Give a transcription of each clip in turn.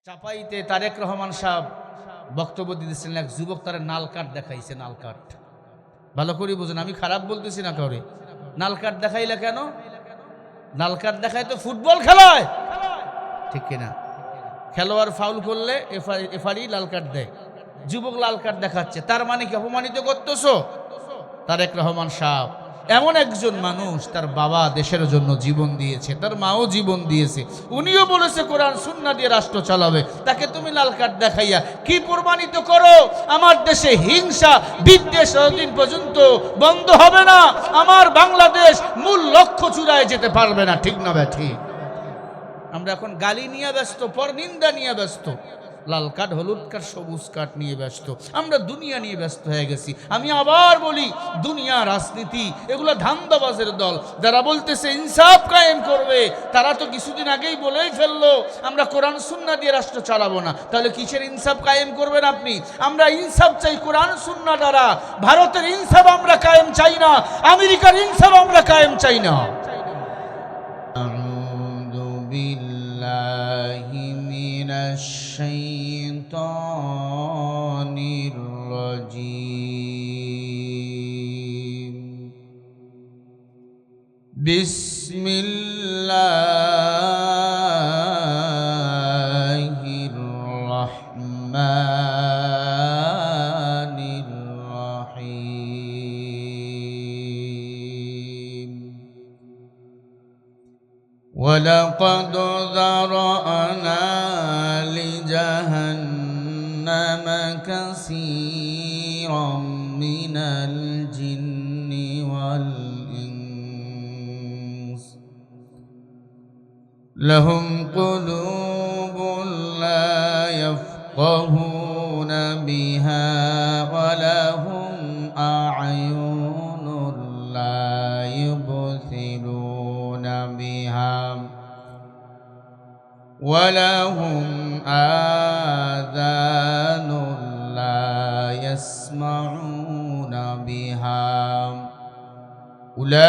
চাপাইতে তারেক রহমান সাহেব বক্তব্য দিতেছিলেন, এক যুবক তার নাল কার্ড দেখাইছে। নাল কার্ড ভালো করে বুঝেন, আমি খারাপ বলতেছি না কাউরে। নাল কার্ড দেখাইলে কেন? নাল কার্ড দেখায় তো ফুটবল খেলায়, ঠিক কিনা? খেলোয়াড় ফাউল করলে এফারি লাল কার্ড দেয়, যুবক লাল কার্ড দেখাচ্ছে, তার মানে কি অপমানিত করতেছো? তারেক রহমান সাহেব এমন একজন মানুষ, তার বাবা দেশের জন্য জীবন দিয়েছে, তার মাও জীবন দিয়েছে, উনিও বলেছে কোরআন সুন্নাহ দিয়ে রাষ্ট্র চালাবে, তাকে তুমি লাল কার্ড দেখাইয়া কি প্রমাণিত করো? আমার দেশে হিংসা বিদ্বেষ যতদিন পর্যন্ত বন্ধ হবে না, আমার বাংলাদেশ মূল লক্ষ্য চূড়ায় যেতে পারবে না, ঠিক না ব্যাঠি? আমরা এখন গালি নিয়ে ব্যস্ত, পরনিন্দা নিয়ে ব্যস্ত, লাল কার্ড হলুদ কার্ড সবুজ কার্ড নিয়ে ব্যস্ত, আমরা দুনিয়া নিয়ে ব্যস্ত হয়ে গেছি। আমি আবার বলি, দুনিয়া রাজনীতি এগুলো ধান্দাবাজের দল। যারা বলতেছে ইনসাফ কায়েম করবে, তারা তো কিছুদিন আগেই বলেই ফেললো আমরা কোরআন সুন্নাহ দিয়ে রাষ্ট্র চালাবো না। তাহলে কিসের ইনসাফ কায়েম করবেন আপনি? আমরা ইনসাফ চাই কোরআন সুন্নাহ দ্বারা। ভারতের ইনসাফ আমরা কায়েম চাই না, আমেরিকার ইনসাফ আমরা কায়েম চাই না। الشيطان الرجيم بسم الله الرحمن الرحيم ولقد ذرأنا لجهنم كثيرا من الجن والإنس لهم قلوب لا يفقهون بها ولهم أعين لا يبصرون بها ولهم آذان لا يسمعون بها أولئك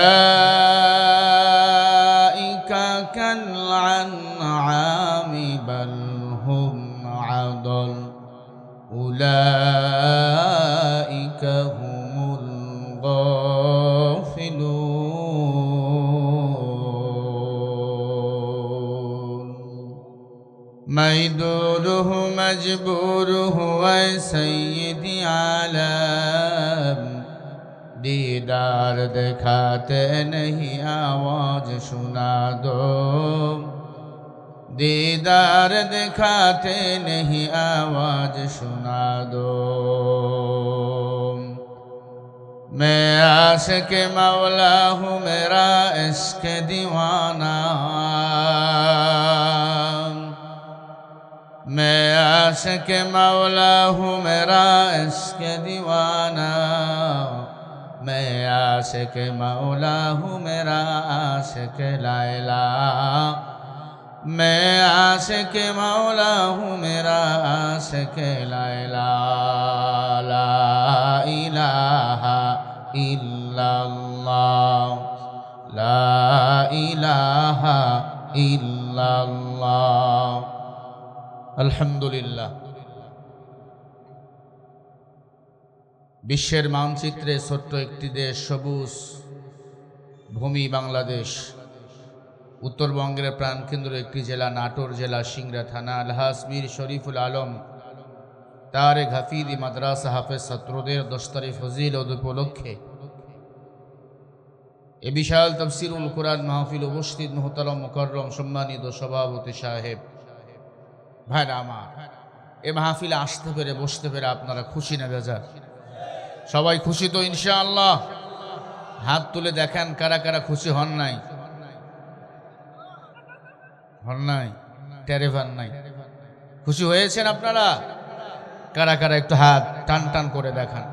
كالأنعام بل هم أضل أولئك هم الغافلون ميدوله مجبوره وسيدي عالم दीदार दिखाते नहीं आवाज सुना दो दीदार दिखाते नहीं आवाज सुना दो मैं आशिक मौला हूँ मेरा इश्क दीवाना मैं आशिक मौला हूँ मेरा इश्क दीवाना मैं आशिक मौला हूँ मेरा आशिक लैला मैं आशिक मौला हूँ मेरा आशिक लैला ला इलाहा इल्लल्लाह ला इलाहा इल्लल्लाह আলহামদুলিল্লাহ। বিশ্বের মানচিত্রে ছোট্ট একটি দেশ, সবুজ ভূমি বাংলাদেশ, উত্তরবঙ্গের প্রাণকেন্দ্র একটি জেলা নাটোর জেলা সিংড়া থানা, আলহাজ মীর শরীফুল আলম তারেক হাফিজি মাদ্রাসা হাফেজ ছাত্রদের 10 তারিখ ফজিলত উপলক্ষে এ বিশাল তাফসিরুল কোরআন মাহফিল উপস্থিত মুহতারাম মুকাররম সম্মানিত সভাপতি সাহেব, ভাইরা আমার, এ মাহফিলে আসতে পেরে বসতে পেরে আপনারা খুশি না বেজার? সবাই খুশি তো ইনশাআল্লাহ? হাত তুলে দেখেন কারা কারা খুশি হন নাই? হন নাই? টেরেভান নাই? খুশি হয়েছেন আপনারা? কারা কারা একটু হাত টান টান করে দেখান।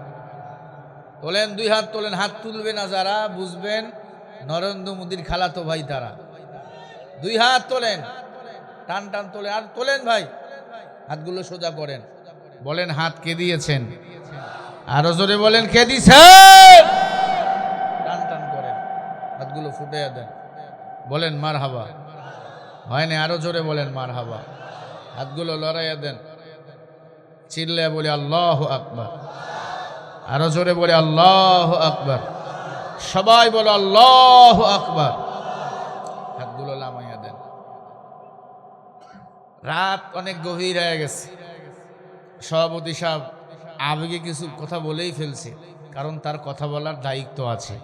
তোলেন, 2 হাত তোলেন। হাত তুলবে না যারা বুঝবেন নরেন্দ্র মোদীর খালাতো ভাই, তারা 2 হাত তোলেন, টান টান তোলেন। আর তোলেন ভাই, হাতগুলো সোজা করেন, বলেন হাত কে দিয়েছেন? আরো জোরে বলেন কে দিয়েছেন? টান টান করেন, হাতগুলো ফুটিয়ে দেন, বলেন মারহাবা। হয় না? আরো জোরে বলেন মারহাবা। হাতগুলো লড়াইয়া দেন, চিল্লে বলে আল্লাহু আকবার, আরো জোরে বলে আল্লাহু আকবার, সবাই বলো আল্লাহু আকবার। হাতগুলো লামাইয়া দেন। রাত অনেক গভীর হয়ে গেছে, সভাপতি সাহেব আবেগে কিছু কথা বলেই ফেলছে, কারণ তার কথা বলার দায়িত্ব আছে।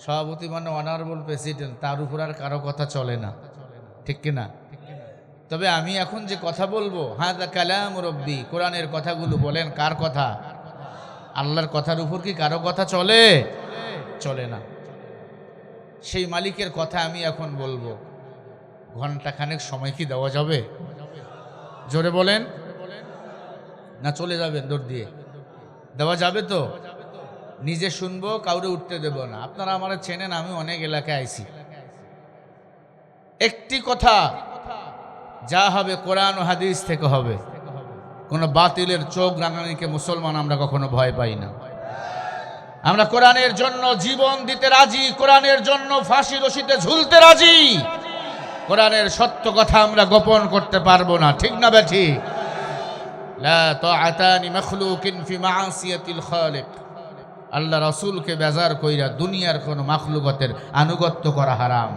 সভাপতি মানে অনারেবল প্রেসিডেন্ট, তার উপর আর কারো কথা চলে না, ঠিক কিনা? তবে আমি এখন যে কথা বলবো, হাযা কালাম রব্বি, কোরআনের কথাগুলো বলেন কার কথা? আল্লাহর কথার উপর কি কারো কথা চলে? চলে না। সেই মালিকের কথা আমি এখন বলবো। ঘন্টাখানেক সময় কি দেওয়া যাবে? জোরে বলেন, না চলে যাবেন দৌড় দিয়ে? দেওয়া যাবে তো? নিজে শুনবো, কাউরে উঠতে দেব না। আপনারা আমারে চেনেন, আমি অনেক এলাকায় আইছি। একটি কথা, যা হবে কোরআন ও হাদিস থেকে হবে। কোনো বাতিলের চোখ রাঙানিকে মুসলমান আমরা কখনো ভয় পাই না। আমরা কোরআনের জন্য জীবন দিতে রাজি, কোরআনের জন্য ফাঁসি রশিতে ঝুলতে রাজি। কোরআনের সত্য কথা আমরা গোপন করতে পারবো না, ঠিক না বেঠি? লা তাআতা লিমাখলুকিন ফি মাআসিয়াতিল খালিক। আল্লাহ রাসূলকে বেজার কইরা দুনিয়ার কোন মাখলুকাতের আনুগত্য করা হারাম।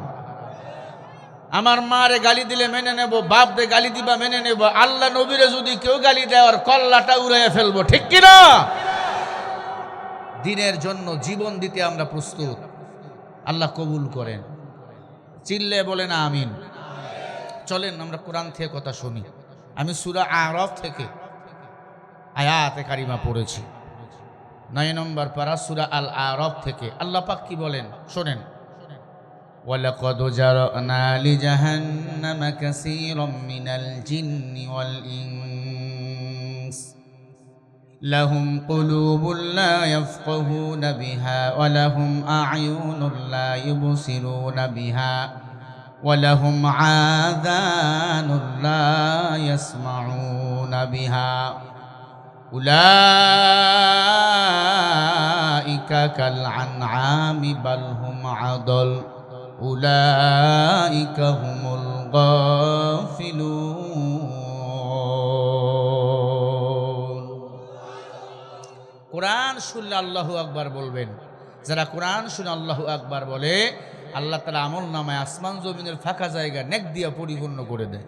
আমার মারে গালি দিলে মেনে নেব, বাপরে গালি দিবা মেনে নেব, আল্লাহ নবীরে যদি কেউ গালি দেয় আর কল্লাটা উড়াইয়া ফেলবো, ঠিক কিনা? দ্বীনের জন্য জীবন দিতে আমরা প্রস্তুত। আল্লাহ কবুল করেন। চিল্লে বলেন আমিন। চলেন আমরা কোরআন থেকে কথা শুনি। আমি সূরা আরাফ থেকে আয়াতে কারিমা পড়েছি, 9 নম্বর পারা, সূরা আল আরাফ থেকে। আল্লাহ পাক কি বলেন শোনেন। ওয়ালাকাদ জারানা লিজাহান্নামা কাসীরাম মিনাল জিন্নি ওয়াল ইনস লাহুম কুলুবুন লা ইয়াফকাহুনা বিহা ওয়া লাহুম আ'য়ুনুন লা ইবসিরুনা বিহা ওয়া লাহুম আযানুন লা ইয়াসমাউনা বিহা উলাইকা কাল আনআমি বাল হুম আদল উলাইকা হুমুল গাফিলুন। কোরআন শুনলে আল্লাহু আকবার বলবেন। যারা কোরআন শুনে আল্লাহু আকবার বলে, আল্লাহ তাআলা আমলনামায় আসমান জমিনের ফাঁকা জায়গা নেক দিয়া পরিপূর্ণ করে দেয়।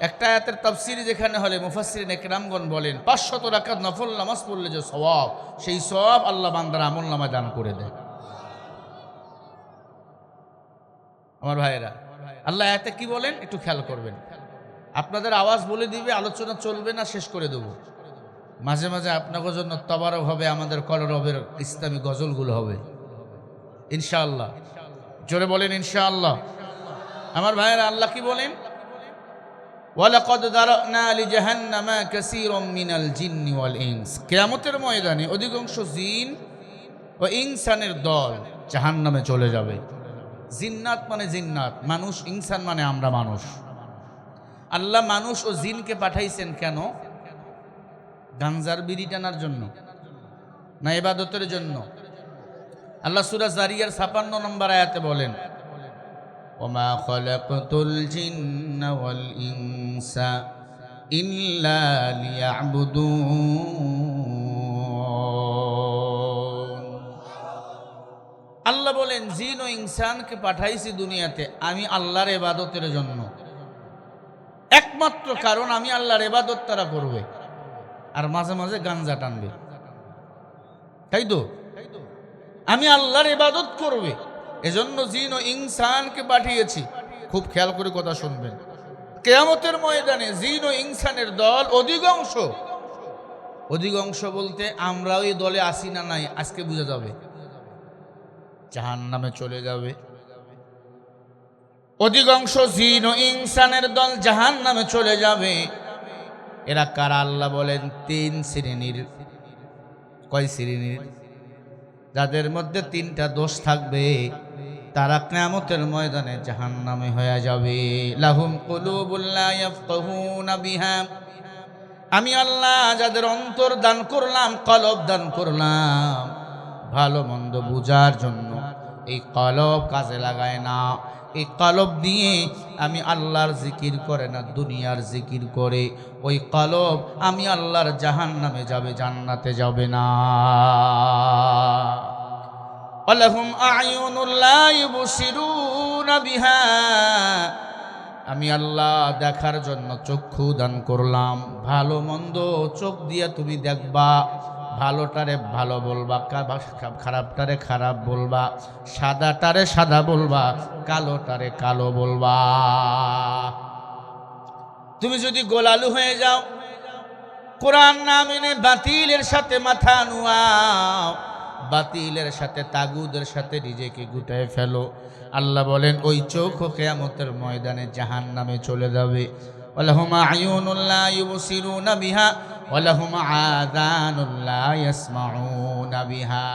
একটা আয়াতের তাফসীর যেখানে হলে মুফাসসিরিন ইকরামগণ বলেন 500 রাকাত নফল নামাজ পড়লে যে সওয়াব, সেই সওয়াব আল্লাহ বান্দার আমলনামায় দান করে দেয়। আমার ভাইয়েরা, আল্লাহ আয়াতে কি বলেন একটু খেয়াল করবেন। আপনাদের আওয়াজ বলে দিবে, আলোচনা চলবে না, শেষ করে দেব। মাঝে মাঝে আপনাদের জন্য তবারক হবে, আমাদের কলরবের ইসলামী গজলগুলো হবে ইনশাআল্লাহ। জোরে বলেন ইনশাআল্লাহ। আমার ভাইয়েরা, আল্লাহ কি বলেন? ওয়ালাকাদ যারানা লিজাহান্নামা কাসীরাম মিনাল জিন্নি ওয়াল ইনস। কিয়ামতের ময়দানে অধিকাংশ জিন ও ইনসানের দল জাহান্নামে চলে যাবে। জিন্নাত মানে জিন্নাত, মানুষ, ইনসান মানে আমরা মানুষ। আল্লাহ মানুষ ও জিনকে পাঠাইছেন কেন? গাঞ্জার বিড়ি টানার জন্য না ইবাদতের জন্য? আল্লাহ সূরা জারিয়ার 56 নম্বর আয়াতে বলেন, ওমা খালাকতুল জিন্না ওয়াল ইনসা ইল্লা লিয়াবুদুন। আল্লাহ বলেন, জিন ও ইনসানকে পাঠাইছি দুনিয়াতে আমি আল্লাহর ইবাদতের জন্য। একমাত্র কারণ আমি আল্লাহর ইবাদত তারা করবে আর মাঝে মাঝে গাঞ্জা টানবে, তাই তো? আমি আল্লাহর ইবাদত করবে, এজন্য জিন ও ইনসানকে পাঠিয়েছি। খুব খেয়াল করে কথা শুনবেন। কিয়ামতের ময়দানে জিন ও ইনসানের দল অধিকাংশ বলতে আমরা ওই দলে আসি না নাই আজকে বোঝা যাবে, জাহান্নামে চলে যাবে। অধিকাংশ জিন ও ইনসানের দল জাহান্নামে চলে যাবে। এরা কারা? আল্লাহ বলেন 3 শ্রেণীর। কয় শ্রেণীর? যাদের মধ্যে 3টা দোষ থাকবে, তারা কিয়ামতের ময়দানে জাহান্নামে হয়ে যাবে। লাহুম কুলুবুন লা ইয়াফকাহুনা বিহা। আমি আল্লাহ যাদের অন্তর দান করলাম, কলব দান করলাম ভালো মন্দ বুঝার জন্য, এই কলব কাজে লাগায় না। এই কলব দিয়ে আমি আল্লাহর জিকির করে না দুনিয়ার জিকির করে, ওই কলব আমি আল্লাহর জাহান্নামে যাবে, জান্নাতে যাবে না। ওয়ালাহুম আ'য়ুনুন লা ইউবসিরুনা বিহা, আমি আল্লাহ দেখার জন্য চক্ষু দান করলাম। ভালো মন্দ চোখ দিয়ে তুমি দেখবা, ভালোটারে ভালো বলবা, খারাপটারে খারাপ বলবা, সাদাটারে সাদা বলবা, কালোটারে কালো বলবা। তুমি যদি গোলালু হয়ে যাও, কোরআন না মেনে বাতিলের সাথে মাথা নুয়াও, বাতিলের সাথে তাগুদের সাথে নিজেকে গুটায় ফেলো, আল্লাহ বলেন ওই চোখ কিয়ামতের ময়দানে জাহান্নামে চলে যাবে। ওয়ালাহুম আ'য়ুনুন লা ইউবসিরুনা বিহা ওয়ালাহুম আযানুন লা ইয়াসমাউনা বিহা।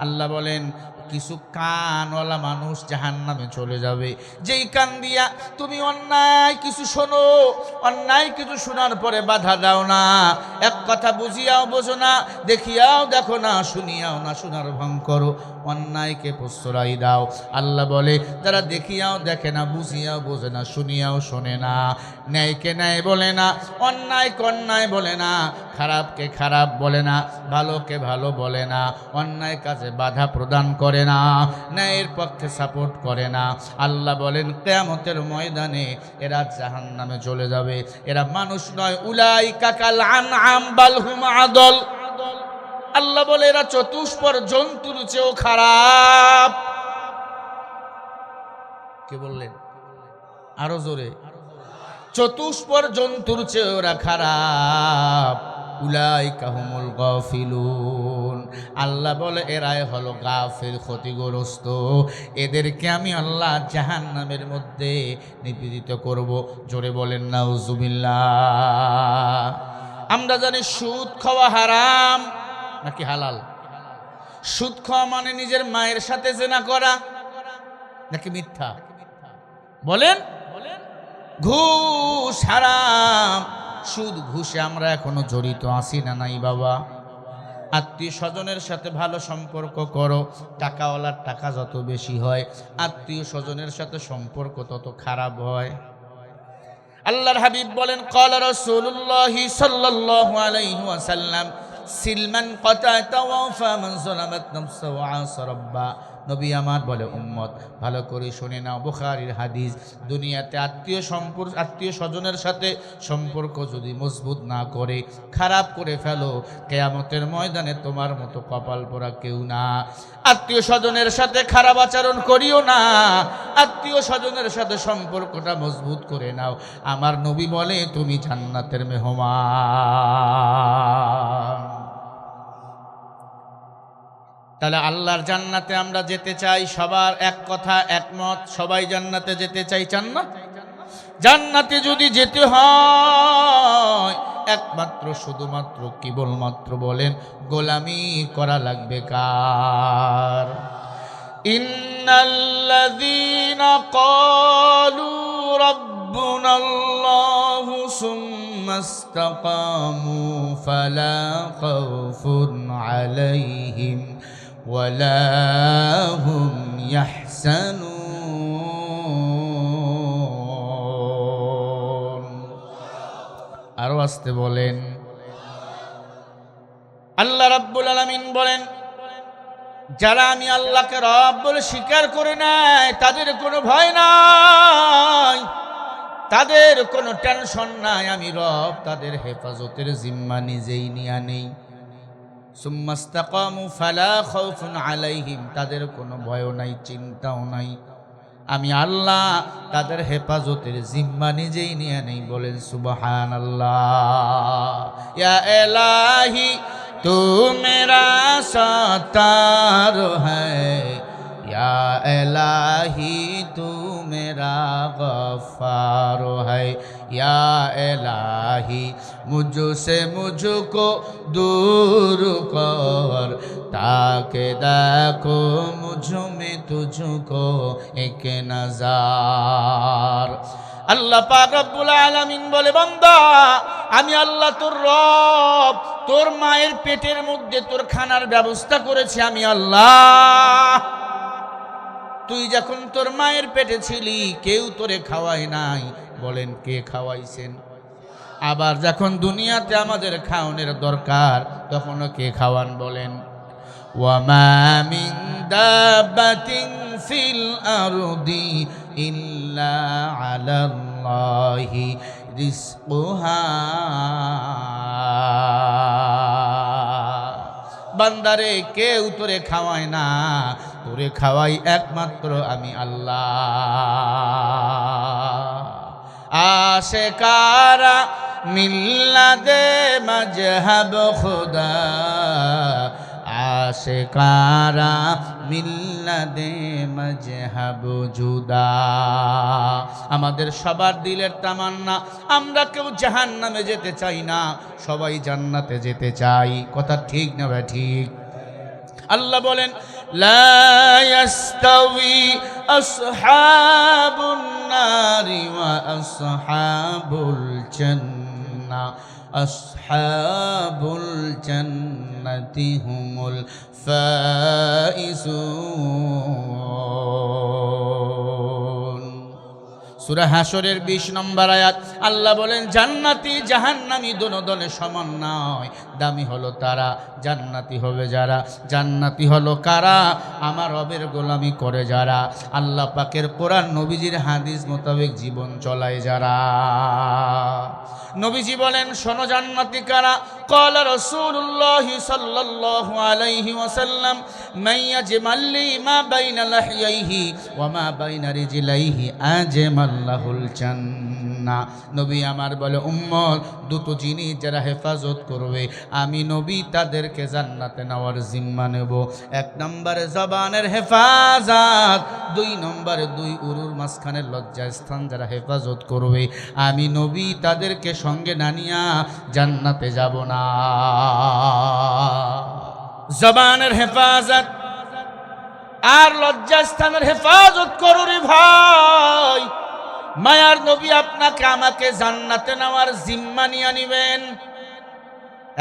আল্লাহ বলেন কিছু কানওয়ালা মানুষ জাহান্নামে চলে যাবে, যেই কান দিয়া তুমি অন্যায় কিছু শোনো, অন্যায় কিছু শোনার পরে বাধা দাও না, এক কথা বুঝিয়াও বোঝো না, দেখিয়াও দেখো না, শুনিয়াও না শোনার ভং করো, অন্যায়কে প্রশ্রয় দাও। আল্লাহ বলে যারা দেখিয়াও দেখে না, বুঝিয়াও বোঝে না, শুনিয়াও শোনে না, ন্যায়কে ন্যায় বলে না, অন্যায়কে অন্যায় বলে না, খারাপকে খারাপ বলে না, ভালোকে ভালো বলে না, অন্যায় কাজে বাধা প্রদান করে না, ন্যায়ের পক্ষে সাপোর্ট করে না, আল্লাহ বলেন কিয়ামতের ময়দানে এরা জাহান্নামে চলে যাবে। এরা মানুষ নয়, উলাইকা কাল আনআম বাল হুম আদল। আল্লাহ বলে এরা চতুষ্পর জন্তুর চেয়েও খারাপ। কে বললেন? আরো জোরে। চতুষ্পর জন্তুর চেয়ে ওরা খারাপ। উলাইকা হুমুল গাফিলুন। আল্লাহ বলে এরাই হলো গাফিল, ক্ষতিগ্রস্ত। এদেরকে আমি আল্লাহ জাহান্নামের মধ্যে নিপীড়িত করব। জোরে বলেন নাউজুবিল্লাহ। আমরা জানি সুদ খাওয়া হারাম নাকি হালাল? সুদ খাওয়া মানে নিজের মায়ের সাথে জেনা করা নাকি মিথ্যা? বলেন। ঘুষ হারাম। সুদ ঘুষে আমরা এখনো জড়িত আছি না নাই বাবা? আত্মীয় স্বজনের সাথে ভালো সম্পর্ক করো, টাকাওয়ালার টাকা যত বেশি হয় আত্মীয় স্বজনের সাথে সম্পর্ক তত খারাপ হয়। আল্লাহর হাবিব বলেন ক্বালা রাসূলুল্লাহি সাল্লাল্লাহু আলাইহি ওয়াসাল্লাম সিলমান কাতাতা ওয়া ফামান যালামাত নাফসাহু ওয়া আসা রাব্বা। নবী আমার বলে উম্মত ভালো করে শুনে নাও, বুখারীর হাদিস। দুনিয়াতে আত্মীয় স্বজনের সাথে সম্পর্ক যদি মজবুত না করে, খারাপ করে ফেলো, কিয়ামতের ময়দানে তোমার মতো কপাল পোড়া কেউ না। আত্মীয় স্বজনের সাথে খারাপ আচরণ করিও না, আত্মীয় স্বজনের সাথে সম্পর্কটা মজবুত করে নাও। আমার নবী বলে তুমি জান্নাতের মেহমান। তাহলে আল্লাহর জান্নাতে আমরা যেতে চাই, সবার এক কথা একমত, সবাই জান্নাতে যেতে চাই, চান না? জান্নাতে যদি যেতে হয় একমাত্র শুধুমাত্র কেবলমাত্র বলেন গোলামি করা লাগবে কার? ইন্নাল্লাযীনা ক্বালু রাব্বুনাল্লাহু সুম্মা ইসতাকামু ফালা খাউফুন আলাইহিম ওয়ালা হুম ইয়াহজানুন। আরো আসতে বলেন। আল্লাহ রাব্বুল আলামিন বলেন যারা আমি আল্লাহকে রব বলে স্বীকার করে নাই তাদের কোনো ভয় নাই, তাদের কোনো টেনশন নাই, আমি রব তাদের হেফাজতের জিম্মা নিজেই নিয়ে নেই। সুম্মাস্তাকামু ফালা খাউফুন আলাইহিম, তাদের কোনো ভয়ও নাই, চিন্তাও নাই, আমি আল্লাহ তাদের হেফাজতের জিম্মা নিজেই নিয়ে নেই। বলেন সুবহানাল্লাহ। ইয়া ইলাহি তু মেরা সত্তার হ্যায়, या इलाही तू मेरा गफ्फार है, या इलाही मुझसे मुझको दूर कर, ताकि देखो मुझ में तुझको एक नज़र। আল্লাহ পাক রব্বুল আলামিন বলে বান্দা আমি আল্লাহ তোর রব, তোর মায়ের পেটের মধ্যে তোর খানার ব্যবস্থা করেছি আমি আল্লাহ। তুই যখন তোর মায়ের পেটে ছিলি কেউ তোরে খাওয়ায় নাই, বলেন কে খাওয়াইছেন? আবার যখন দুনিয়াতে আমাদের খাওয়ানোর দরকার তখনও কে খাওয়ান বলেন? ওয়ামা মিন দাব্বাতিন ফিল আরদি ইল্লা আলাল্লাহি রিজকুহা। বান্দারে কেউ তোরে খাওয়ায় না, তোরে খাওয়াই একমাত্র আমি আল্লাহ। আশিকারা মিল্লাতে মজহব খুদা, আশিকারা মিল্লাতে মজহব জুদা। আমাদের সবার দিলের তামান্না, আমরা কেউ জাহান্নামে যেতে চাই না, সবাই জান্নাতে যেতে চাই। কথা ঠিক না ভাই? ঠিক। আল্লাহ বলেন লা ইয়াস্তাউই আসহাবুন নারি ওয়া আসহাবুল জান্নাহ, আসহাবুল জান্নাতি হুমুল ফাইজুন। সূরা হাশরের 20 নম্বর আয়াত। আল্লাহ বলেন জান্নাতি জাহান্নামী দোনো দলে সমান নয়, দামি হলো তারা, জান্নাতি হবে যারা। জান্নাতি হলো কারা? আমার রবের গোলামি করে যারা, আল্লাহ পাকের কোরআন নবীজির হাদিস মোতাবেক জীবন চলায় যারা। নবীজি বলেন শোনো জান্নাতি কারা? ক্বালা রাসূলুল্লাহ সাল্লাল্লাহু আলাইহি ওয়াসাল্লাম মান ইয়াজমাল্লি মা বাইনা লাহইহি ওয়া মা বাইনা রিজলাইহি আজমাল্লাহুল জান্নাহ। নবী আমার বলে উম্মত, দুটো জিনিস যারা হেফাজত করবে আমি নবী তাদেরকে জান্নাতে নেওয়ার জিম্মা নেব। এক নম্বরে জবানের হেফাজত, দুই নম্বরে দুই উরুর মাঝখানের লজ্জাস্থান যারা হেফাজত করবে আমি নবী তাদেরকে সঙ্গে না নিয়া জান্নাতে যাব না। জবানের হেফাজত আর লজ্জাস্থানের হেফাজত করো রে ভাই। মায়ার নবী আপনাকে আমাকে জান্নাতে নেওয়ার জিম্মা নিয়ে নিবেন।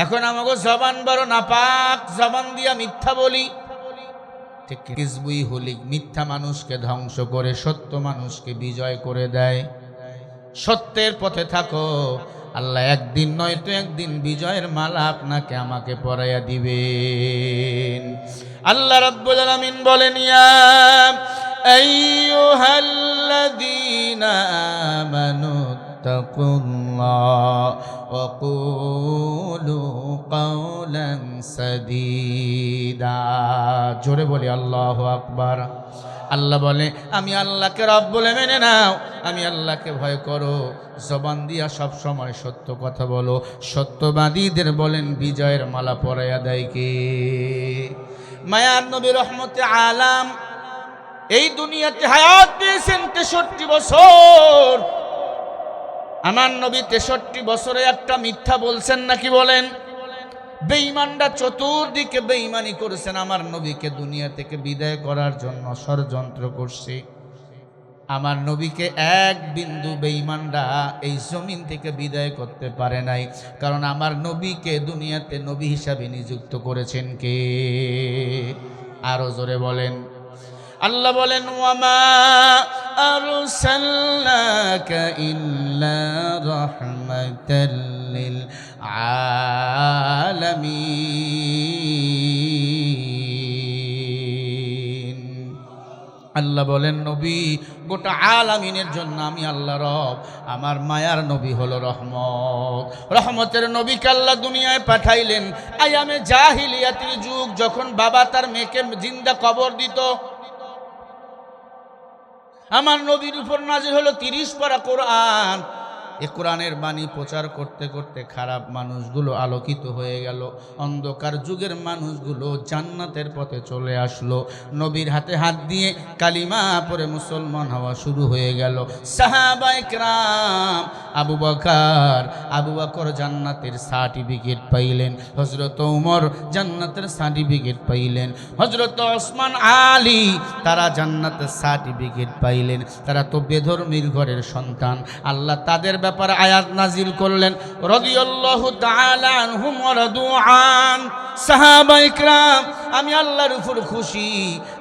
এখন আমাকে জবান বড় নাপাক, জবান দিয়া মিথ্যা বলি, ঠিক কিসবুই হলি, মিথ্যা মানুষকে ধ্বংস করে সত্য মানুষকে বিজয় করে দেয়। সত্যের পথে থাকো, আল্লাহ একদিন নয়তো একদিন বিজয়ের মালা আপনাকে আমাকে পরাইয়া দিবেন। আল্লাহ রাব্বুল আলামিন বলেন ইয়া আইয়ুহাল্লাযীনা আমানু তাকুল্লাহ ওয়া কুলু কাওলান সাদীদা। জোরে বলি আল্লাহু আকবার। আল্লাহ বলে আমি আল্লাহকে রব বলে মেনে নাও, আমি আল্লাহকে ভয় করো, জবান দিয়া সব সময় সত্য কথা বলো। সত্যবাদীদের বলেন বিজয়ের মালা পরাইয়া দেয় কে? মায়ার নবী রহমতে আলাম এই দুনিয়াতে হায়াত পেয়েছেন 63 বছর। আমার নবী 63 বছরে একটা মিথ্যা বলছেন নাকি বলেন? বেঈমানরা চতুর্দিকে বেঈমানি করেছেন, আমার নবীকে দুনিয়া থেকে বিদায় করার জন্য ষড়যন্ত্র করছে। আমার নবীকে এক বিন্দু বেঈমানরা এই জমিন থেকে বিদায় করতে পারে নাই, কারণ আমার নবীকে দুনিয়াতে নবী হিসাবে নিযুক্ত করেছেন কে? আরো জোরে বলেন। আল্লাহ বলেন ওয়ামা আরসালনাকা ইল্লা রাহমাতাল লিল আলামিন। আল্লাহ বলেন নবী গোটা আলামিনের জন্য আমি আল্লাহ রব, আমার মায়ার নবী হলো রহমত। রহমতের নবীকে আল্লাহ দুনিয়ায় পাঠাইলেন আয়ামে জাহিলিয়াতের যুগ, যখন বাবা তার মেয়েকে জিন্দা কবর দিত। আমার নবীর উপর নাজিল হলো 30 পারা কোরআন। এ কোরআনের বাণী প্রচার করতে করতে খারাপ মানুষগুলো আলোকিত হয়ে গেল, অন্ধকার যুগের মানুষগুলো জান্নাতের পথে চলে আসলো। নবীর হাতে হাত দিয়ে কালিমা পড়ে মুসলমান হওয়া শুরু হয়ে গেল। সাহাবায়ে কেরাম আবু বকর জান্নাতের সার্টিফিকেট পাইলেন, হযরত ওমর জান্নাতের সার্টিফিকেট পাইলেন, হযরত ওসমান আলী তারা জান্নাতের সার্টিফিকেট পাইলেন। তারা তো বেধর্মীর ঘরের সন্তান, আল্লাহ তাদের ব্যাপারে আয়াত নাজিল করলেন, রাদিয়াল্লাহু তাআলা আনহুম ওয়া রাদু আন। সাহাবা ইকরাম, আমি আল্লাহর উপর খুশি,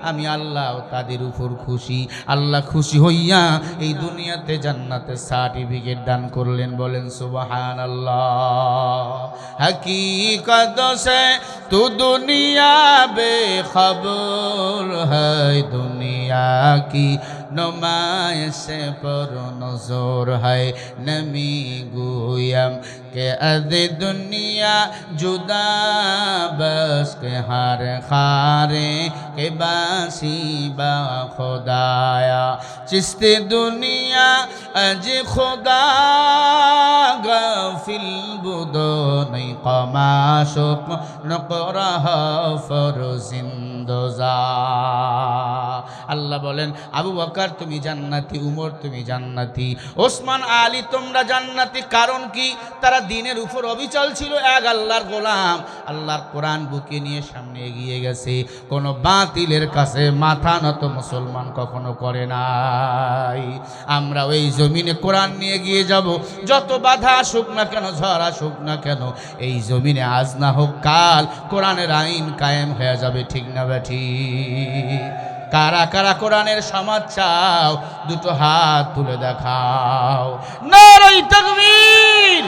আমি আল্লাহ তাদের উপর খুশি। আল্লাহ খুশি হইয়া এই দুনিয়াতে জান্নাতের সার্টিফিকেট দান করলেন। বলেন সুবহানাল্লাহ। হकीकत से तू दुनिया बेखबर है, दुनिया की नुमाइश पर नजर है, नमी गुयम के अद दुनिया जुदा बस के हर खारे के बासी बा खुदाया, चिश्ते दुनिया अज खुदा गाफिल बुदो नहीं कमाशुक नकरह फरजिंदोजा। আল্লাহ বলেন, আবু বকর তুমি জান্নাতি, উমর তুমি জান্নাতি, ওসমান আলী তোমরা জান্নাতি। কারণ কি? তারা দ্বীনের উপর অবিচল ছিল, এক আল্লাহর গোলাম। আল্লাহর কোরআন বুকে নিয়ে সামনে এগিয়ে গেছে। কোনো বাতিলের কাছে মাথা নত মুসলমান কখনো করে নাই। আমরা ওই জমিনে কোরআন নিয়ে গিয়ে যাব, যত বাধা আসুক না কেন, ঝড় আসুক না কেন, এই জমিনে আজ না হোক কাল কোরআনের আইন কায়েম হয়ে যাবে। ঠিক না বেঠি? কারা কারা কোরআনের সমাজ চাও? দুটো হাত তুলে দেখাও। নারায়ে তাকবীর।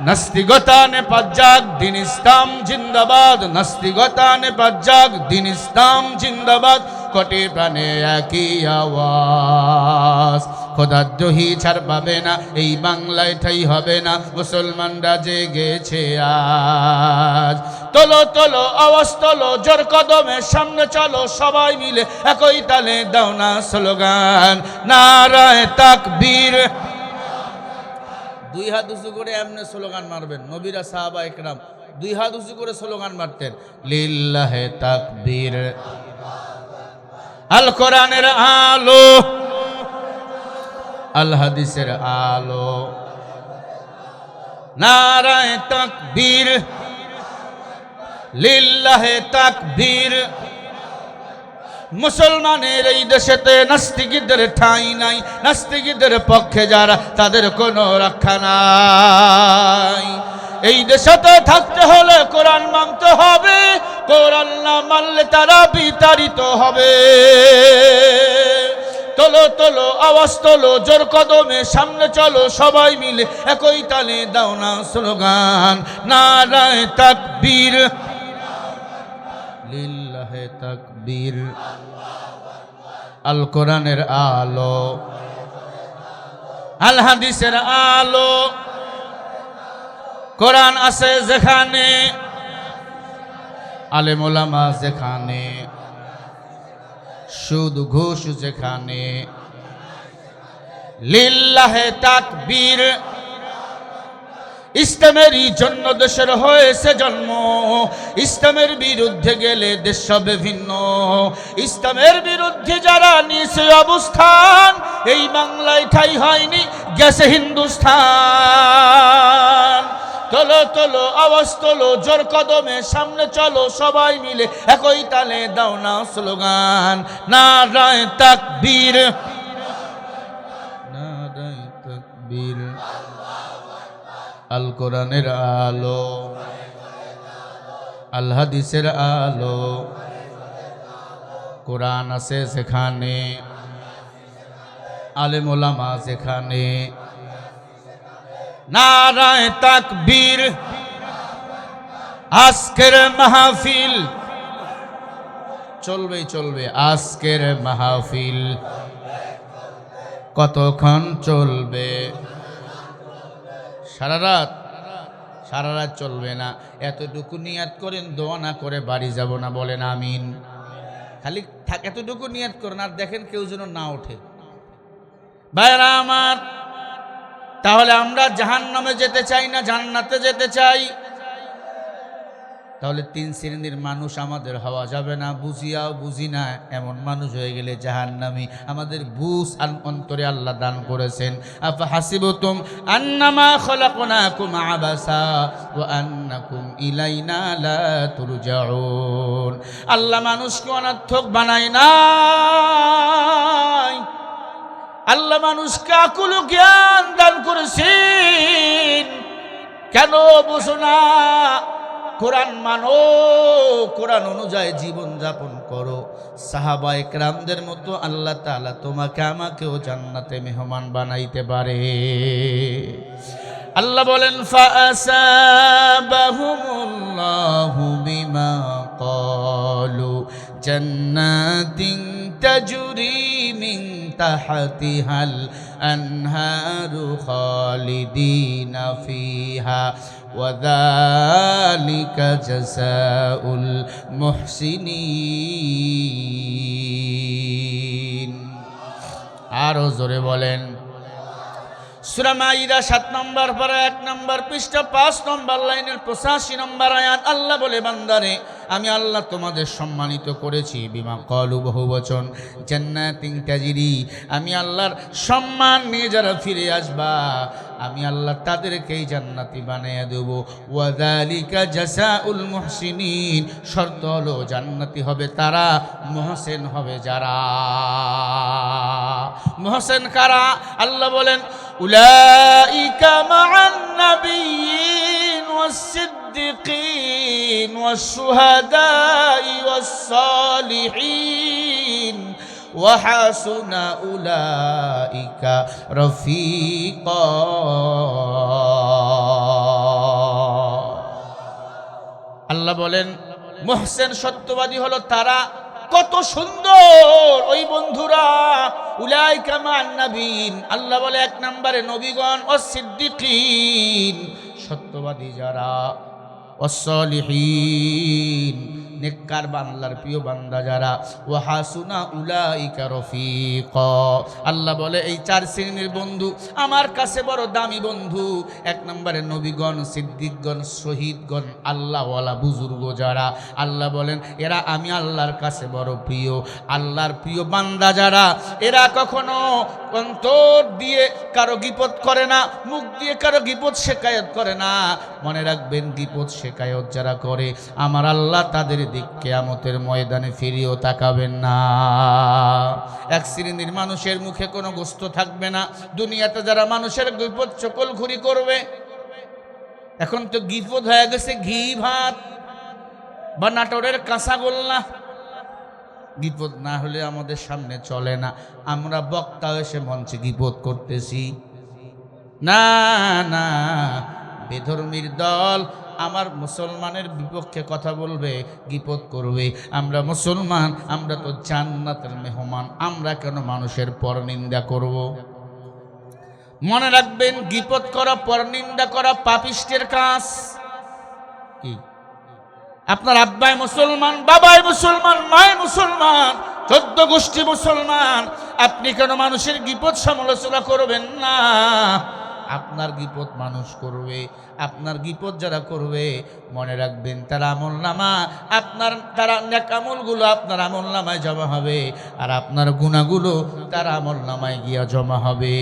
নাস্তিকতা নে পাজ্জাক, দিন ইসলাম জিন্দাবাদ। নাস্তিকতা নে পাজ্জাক, দিন ইসলাম জিন্দাবাদ। কোটি প্রাণে একই আওয়াজ, খোদাদ্রোহী ছাড় পাবে না, এই বাংলায় ঠাই হবে না। মুসলমানরা জেগেছে আজ। তোলো তোলো আওয়াজ তোলো, জোর কদমে সামনে চলো, সবাই মিলে একই তালে দাও না স্লোগান, নারায়ে তাকবীর। দুই হাত উঁচু করে এমনি স্লোগান মারবেন। নবীরা সাহাবা ইকরাম দুই হাত উঁচু করে স্লোগান মারতেন, লিল্লাহে তাকবীর। আল কোরআনের আলো, আল হাদিসের আলো, নারায়ে তাকবীর, লিল্লাহে তাকবীর। মুসলমানের এই দেশেতে নাস্তিকদের ঠাঁই নাই, নাস্তিকদের পক্ষে যারা তাদের কোনো রক্ষা নাই। এই দেশেতে থাকতে হলে কোরআন মানতে হবে, কোরআন না মানলে তারা বিতাড়িত হবে। তোলো তোলো আওয়াজ তোলো, জোর কদমে সামনে চলো, সবাই মিলে একই তালে দাও না স্লোগান, নারায়ে তাকবীর, লিল্লাহে তাকবীর। আল কোরআনের আলো, আল হাদিসের আলো। কোরআন আছে যেখানে, আলেম ওলামা যেখানে, সুদ ঘুষ যেখানে, লিল্লাহে তাকবীর। ইসলামেরই জন্য দেশের হয়েছে জন্ম, ইসলামের বিরুদ্ধে গেলে দেশ হবে ভিন্ন। ইসলামের বিরুদ্ধে যারা নিয়েছে অবস্থান, এই বাংলায় ঠাই হয়নি, গেছে হিন্দুস্তান। তোলো তোলো আওয়াজ তোলো, জোর কদমে সামনে চলো, সবাই মিলে একই তালে দাও না স্লোগান, নারায়ে তাকবীর, নারায়ে তাকবীর। আল কোরআনের আলো, আল হাদিসের আলো। কোরআন আছে যেখানে, আলেম ওলামা যেখানে, নারায়ে তাকবীর। আজকের মাহফিল চলবে চলবে, আজকের মাহফিল কতক্ষণ চলবে? সারা রাত? সারা রাত চলবে না। এতটুকু নিয়াত করেন, দোয়া না করে বাড়ি যাব না, বলেন আমিন। খালি এতটুকু নিয়াত করেন, আর দেখেন কেউ যেন না ওঠে। ভাইরা আমার, তাহলে আমরা জাহান্নামে যেতে চাই না জান্নাতে যেতে চাই? তাহলে তিন শ্রেণীর মানুষ আমাদের হওয়া যাবে না। বুঝিয়াও বুঝি না এমন মানুষ হয়ে গেলে জাহান্নামী। আমাদের বুঝ আর অন্তরে আল্লাহ দান করেছেন। আফা হাসিবতুম আন্নামা খলাকনাকুম আবাসা ওয়া আন্নাকুম ইলাইনা লা তুরজাউন। আল্লাহ মানুষকে অনর্থক বানায় নাই, আল্লাহ মানুষকে আকুল জ্ঞান দান করেছেন। কেন বোঝো না? কোরআন মানো, কোরআন অনুযায়ী জীবন যাপন করো। সাহাবায়ে কেরামদের মতো আল্লাহ তাআলা তোমাকে আমাকেও জান্নাতে মেহমান বানাইতে পারে। আল্লাহ বলেন ফাআসাবাহুমুল্লাহু বিমা ক্বালু জান্নাতিন তাজরি মিন তাহতিহাল আনহারু খালিদিনা ফিহা ওয়া যালিকা জাযাউল মুহসিনিন। আরো জোরে বলেন। সূরা মাইদা 7 নম্বর পারা 1 নম্বর পৃষ্ঠা 5 নম্বর লাইনের 85 নম্বর আয়াত। আল্লাহ বলে, বান্দারে আমি আল্লাহ তোমাদের সম্মানিত করেছি। বিমা ক্বালু বহুবচন, জান্নাতিন তাজরি, আমি আল্লাহর সম্মান নিয়ে যারা ফিরে আসবা আমি আল্লাহ তাদেরকেই জান্নাতি বানিয়ে দেব। ওয়া যালিকা জাযাউল মুহসিনিন, শর্ত হলো জান্নাতি হবে তারা, মুহসিন হবে যারা। মুহসিন কারা? আল্লাহ বলেন উলাইকা মা'আন নাবিয়্যিন ওয়াস-সিদ্দিকিন ওয়াশ-শুহাদা'i ওয়াস-সালিহিন ওয়া হাসুনা উলাইকা রফিকা। আল্লাহ বলেন মুহসিন সত্যবাদী হলো তারা। কত সুন্দর ওই বন্ধুরা! উলাইকা মা'আন নাবিয়্যিন, আল্লাহ বলে 1 নম্বরে নবীগণ, ওয়াস-সিদ্দিকিন সত্যবাদী যারা, ওয়াস-সালিহিন নেককার বান্দার প্রিয় বান্দা যারা, ওয়া হাসুনা উলাইকা রফিকা। আল্লাহ বলে এই 4 শ্রেণীর বন্ধু আমার কাছে বড় দামি বন্ধু। 1 নম্বরে নবীগণ, সিদ্দিকগণ, শহীদগণ, আল্লাহওয়ালা বুজুর্গ যারা, আল্লাহ বলেন এরা আমি আল্লাহর কাছে বড় প্রিয়। আল্লাহর প্রিয় বান্দা যারা, এরা কখনো অন্তর দিয়ে কারো গীপত করে না, মুখ দিয়ে কারো গীপত শেকায়ত করে না। মনে রাখবেন, গীপত শেকায়ত যারা করে আমার আল্লাহ তাদের দিক কিয়ামতের ময়দানে ফিরিয়েও তাকাবেন না। 1 শ্রেণীর মানুষের মুখে কোনো গোস্ত থাকবে না। দুনিয়াতে যারা মানুষের গীপত চকল ঘুরি করবে, এখন তো গীপত হয়ে গেছে ঘি ভাত বা নাটোরের কাঁচা গোল্লা। গীপত না হলে আমাদের সামনে চলে না। আমরা বক্তা এসে মঞ্চে গীপত করতেছি না, না। বেধর্মীর দল আমার মুসলমানের বিপক্ষে কথা বলবে, গীপত করবে। আমরা মুসলমান, আমরা তো জান্নাতের মেহমান, আমরা কেন মানুষের পরনিন্দা করব? মনে রাখবেন, গীপত করা, পরনিন্দা করা পাপিষ্টের কাজ। কি আপনার আব্বাই মুসলমান, বাবাই মুসলমান, মায় মুসলমান, 14 গোষ্ঠী মুসলমান, আপনি কেন মানুষের গীপত সমালোচনা করবেন না? আপনার গীপত মানুষ করবে। আপনার গীপত যারা করবে মনে রাখবেন তারা আমলনামা, তারা নেক আমলগুলো আপনার আমলনামায় জমা হবে, আর আপনার গুনাহগুলো তার আমলনামায় গিয়া জমা হবে।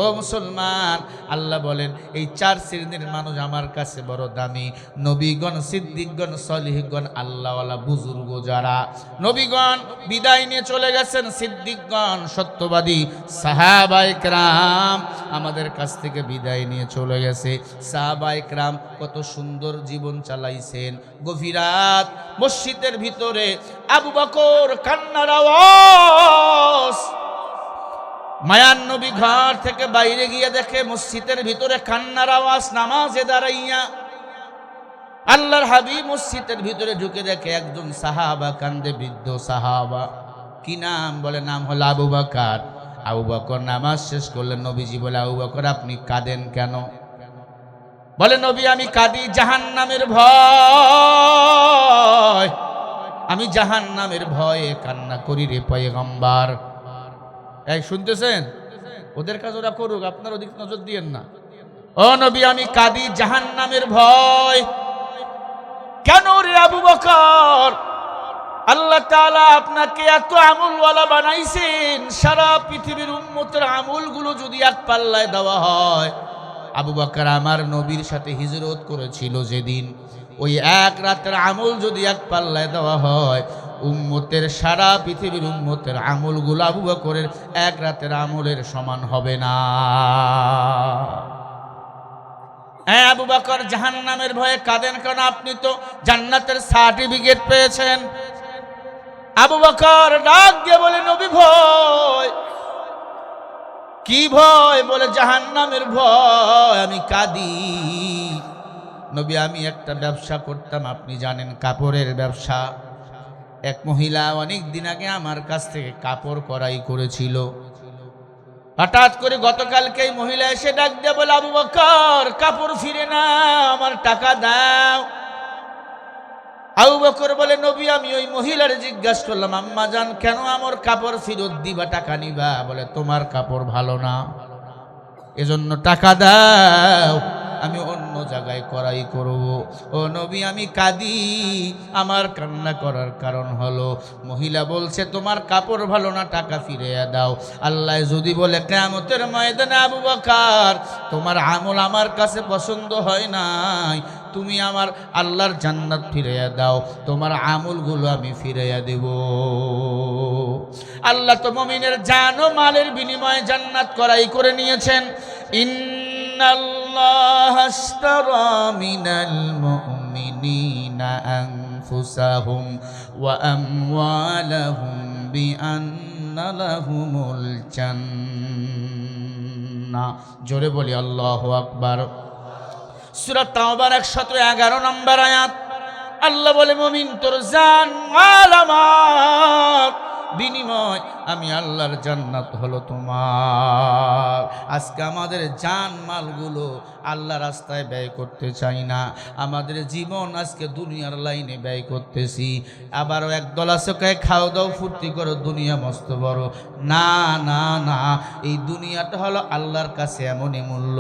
ও মুসলমান, আল্লাহ বলেন এই 4 শ্রেণীর মানুষ আমার কাছে বড় দামি। নবীগণ, সিদ্দিকগণ, সলিহগণ, আল্লাহওয়ালা বুজুর্গ যারা। নবীগণ বিদায় নিয়ে চলে গেছেন, সিদ্দিকগণ সত্যবাদী সাহাবায়ে কেরাম আমাদের কাছ থেকে বিদায় নিয়ে চলে গেছে। সাহাবায়ে কেরাম কত সুন্দর জীবন চালাইছেন। গভীর রাত মসজিদের ভিতরে আবু বকর কান্নার আওয়াজ। মায়ান নবী ঘর থেকে বাইরে গিয়ে দেখে মসজিদের ভিতরে কান্নার আওয়াজ। নামাজে দাঁড়াইয়া আল্লাহর হাবিব মসজিদের ভিতরে ঢুকে দেখে একজন সাহাবা কান্দে, বৃদ্ধ সাহাবা। কি নাম? বলে নাম হলো আবু বকর। আবু বকর নামাজ শেষ করলেন। নবীজি বলে, আবু বকর আপনি কাঁদেন কেন? বলে, নবী আমি কাঁদি জাহান্নামের ভয়, আমি জাহান্নামের ভয়ে কান্না করি রে পয়গম্বর। এই শুনতেছেন? ওদের কাজ ওরা করুক, আপনার ওদিক নজর দিয়েন না। ও নবী আমি কাঁদি জাহান্নামের ভয়। কেন রে আবু বকর? আল্লাহ তাআলা আপনাকে এত আমলওয়ালা বানাইছেন, সারা পৃথিবীর উম্মতের আমলগুলো যদি এক পাল্লায় দেওয়া হয়। আবু বকর আমার নবীর সাথে হিজরত করেছিল যেদিন, ওই এক রাতের আমল যদি এক পাল্লায় দেওয়া হয়, উম্মতের সারা পৃথিবীর উম্মতের আমলগুলো আবু বকরের এক রাতের আমলের সমান হবে না। আবু বকর জাহান্নামের ভয়ে কাঁদেন, কারণ আপনি তো জান্নাতের সার্টিফিকেট পেয়েছেন। আবু বকর ডাক দিয়ে বলে, নবী ভয়। কি ভয়? বলে জাহান্নামের ভয়। আমি কাঁদি। নবী, আমি একটা ব্যবসা করতাম, আপনি জানেন, কাপড়ের ব্যবসা। এক মহিলা অনেক দিন আগে আমার কাছ থেকে কাপড় ক্রয় করেছিল। হঠাৎ করে গতকালকে মহিলা এসে ডাক দিয়ে বলে, আবু বকর কাপড় ফিরে না, আমার টাকা দাও। আবু বকর বলে, নবী আমি ওই মহিলার জিজ্ঞাসা করলাম, আম্মা জান কেন আমার কাপড় ফেরত দিবা, টাকা নিবা? বলে, তোমার কাপড় ভালো না, এজন্য টাকা দাও, আমি অন্য জায়গায় ক্রয় করব। ও নবী, আমি কাঁদি। আমার কান্না করার কারণ হলো, মহিলা বলছে তোমার কাপড় ভালো না, টাকা ফিরিয়ে দাও। আল্লাহ যদি বলে কিয়ামতের ময়দানে, আবু বকর তোমার আমল আমার কাছে পছন্দ হয় নাই, তুমি আমার আল্লাহর জান্নাত ফিরিয়ে দাও, তোমার আমলগুলো আমি ফিরিয়ে দেব। আল্লাহ তো মুমিনের জান ও মালের বিনিময়ে জান্নাত ক্রয় করে নিয়েছেন। ইন্নাল্লাহা আশতারা মিনাল মুমিনিনা আনফুসাহুম ওয়া আমওয়ালাহুম বিআন্না লাহুমুল জান্নাহ। জোরে বলি আল্লাহু আকবার। সূরা তাওবার 111 নম্বর আয়াত। আল্লাহ বলে, মুমিন তোর জান মাল আমার বিনিময় আমি আল্লাহর জান্নাত হলো তোমার। আজকে আমাদের জান মালগুলো আল্লাহ রাস্তায় ব্যয় করতে চাই না, আমাদের জীবন আজকে দুনিয়ার লাইনে ব্যয় করতেছি। আবারও একদল আছে কয় খাও দাও ফুর্তি করো, দুনিয়া মস্ত বড়। না না না, এই দুনিয়াটা হলো আল্লাহর কাছে এমনই মূল্য।